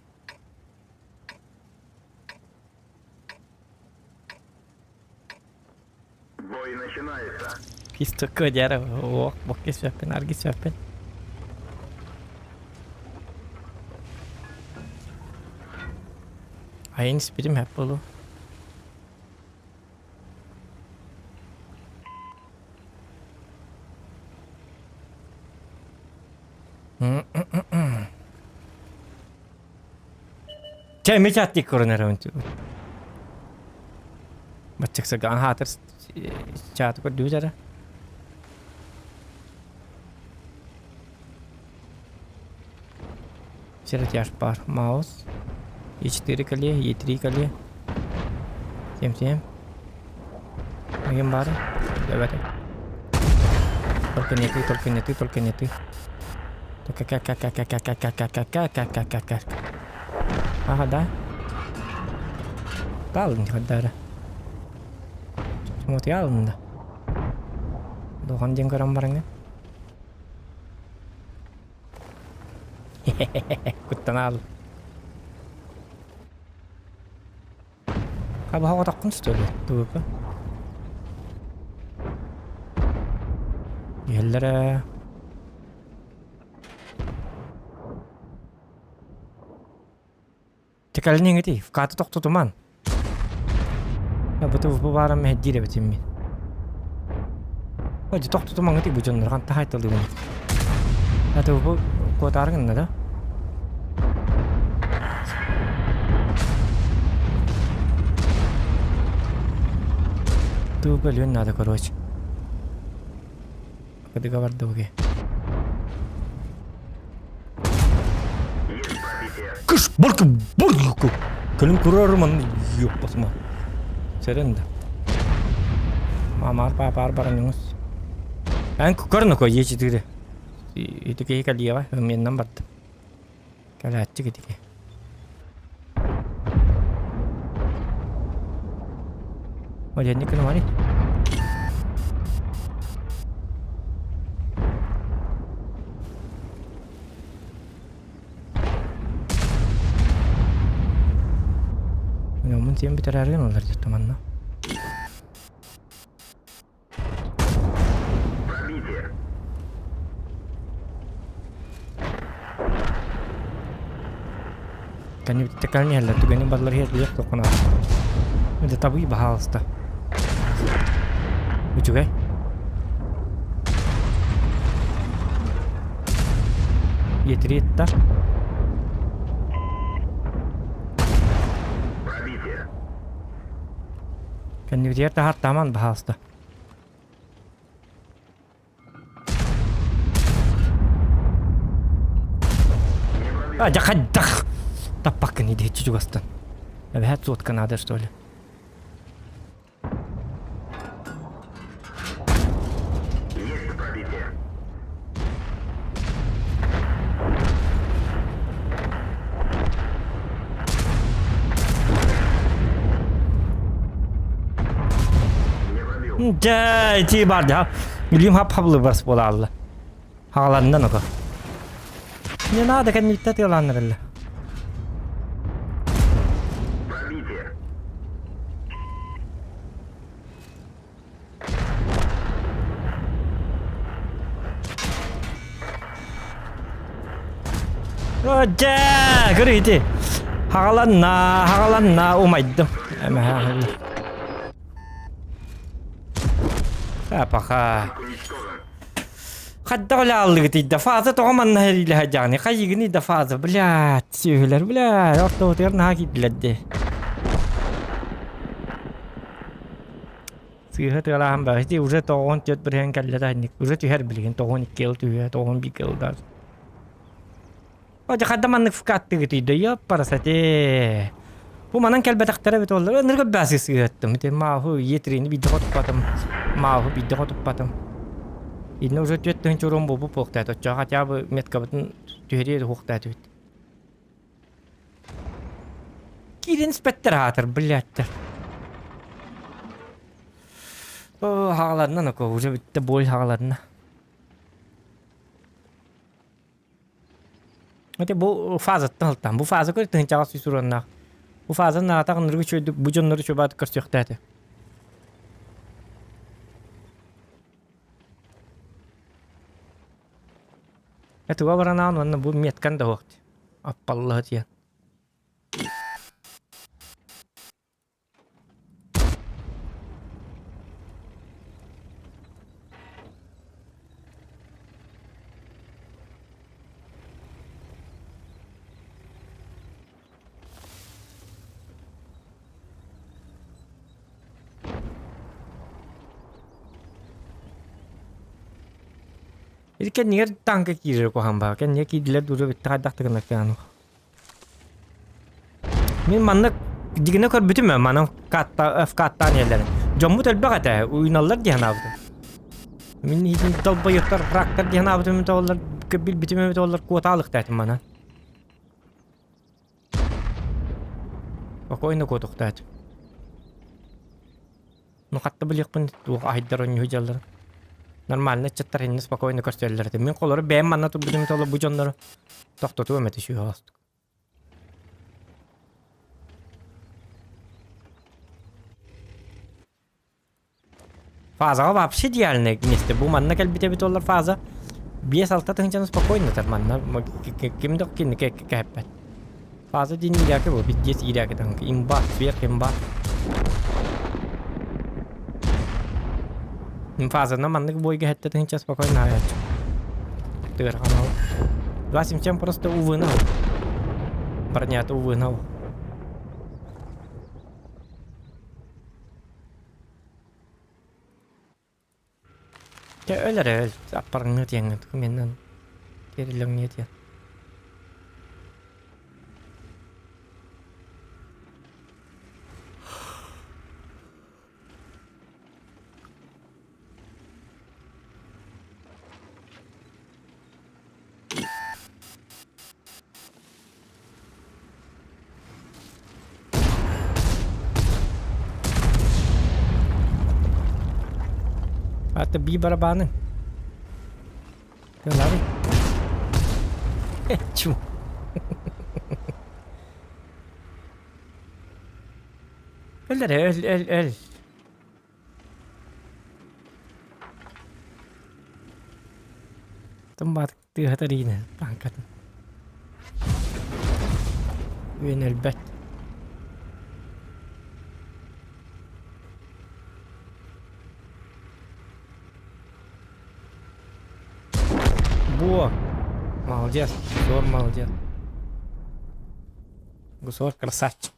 Бой начинается. Писток кодяра. Ох, бокки свяпен, арги свяпен. Ayın spirim hep bolu. Cai mi chatti corner untu. Bachak sa gan hater chat ko du jara. Чирт яш пар маус. E4 кали, E3 кали. Всем. Маем бар. Давай. Только не ты. Только как. Ага, да. Талын хаддара. Смотри, алында. Доған ден көрім барыңа. Күттен ал. Қабы хауға таққын үстелі. Дұғып. Елдері. Текалінен өте. Фқаты тоқты тұман. Бұты бұл барам мәддері бітім мен. Өте тоқты тұман өте бұл жонлар қанта қайтылды бұл. Әті бұл көтарыңын да. Ту бөлін надо, короче. Кады говорды бұге. Кыш, баркы. Көлім көрермін. Yok basma. Seren de. Mamar papar baranınız. Ben kukarını koy geçidir. İtike kaliye var. Hımyenden battı. Kalatçı gitike. Oye ne kadar var? Namun siapa bicara dengan orang itu teman na. Пробитие. Kan itu tekalnya lah tu gani badlar hias lihat tu kena. Itu tabu bahas ta. Lucu kan? Ia cerita. Пробитие. Kan itu cerita har taman bahas ta. Jangan dah. Tapak ini dia cuci gastan. Tapi hat suat kan ada stole. Есть пробитие. Не пробил. Jai ci bar ya. Gilim hap hablı bas bola Allah. Hağlarından oku. Ne nada kan nitta yalanlar Allah. Пробитие. Oja, 그러지. 하갈란나 오마이도. 아마. Apakah Уничтожен. Hadda ola aldı gitti. Fazla toğman nahir ilaha cani. Kayıgını da fazla. Bilat. Söyler bilat. Orta otur naha gittilerdi. Sıyha tığalam ba. İşte uza toğun tüt bir hen kalle da hendik. Uza tüher bilgin. Toğun ikkel tühe. Toğun bir kel dar. Oca kadda manlık fıkattı gitti. Ya parasati. Bu manan kelbet aktara bit oldu. Nırgı basi sıyhattım. İşte mahu yetirini bir daha tutpadım. Mahu bir daha tutpadım. İnne uza tüyetten çorum bu pokta. Toça hatta bu metkabıtın tüheriye de hokta tüyet. Kirin spetter hatır bilattır. O hağlarından oku. Uza bitti bol hağlarına. Hadi bu fazattan haltan. Bu fazla koy tın çağız susurunna. Bu fazla nata nırgı çöydü. Bu canları çöbat kırsıqta hadi. Itu gua pernah nonton bu miatkan dah waktu. Apallah dia. Ini kan niat tangga kiri ko hamba kan niat kiri dilihat dulu terhadap terkena kan. Min mannak digine kar bütün mü manam kata neler. Jammu telbe kata uynalar diye nabdı. Min hidin dalba yutar raktar diye nabdı min tavlar kabil bütün mü tavlar kuatalık tahtım bana. Bak oyunu kuatuk tahtım. Nukatta bilik pun tuh ahiddaron yujallar. Normalde çıtırını spokojno koştururlardı. Min kolları beğen manna tu bütün tavlar bu canları. Tokta tu emeti şu hast. Fazla вообще идеальное место. Bu manna gel bite dollar fazla. Bir salta tıncanız spokojno tar manna. Kim dok kin ke hepet. Fazla din ilake bu. Bir diye ilake tank. İmba, bir imba. Fazla na manna boy ge hette tıncan spokojno hayat. Тыр канал. 27 просто увы на. Парнята увы на. Ya öyle öyle. Aparın nöt yanı. Menden. Gerilim niyet ya. Hatta bir barabanın. Gel abi. Çum. Öl. Tempat dia tadi ni pangkat. Win البت. Buah. Молодец. Гусор молодец. Гусор красавчик.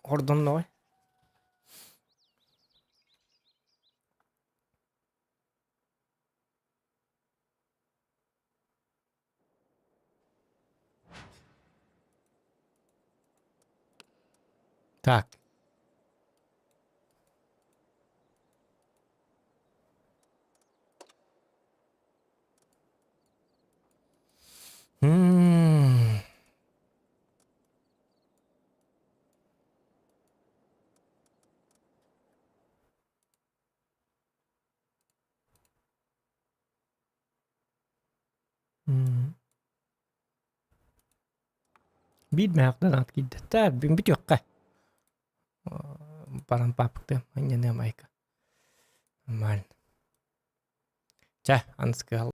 Ордон новый. Так. М. М. Bilme haktan at gitti. Tabi bir yok ka. Parang papakta. Hanya na maika. Normal. Tja, han ska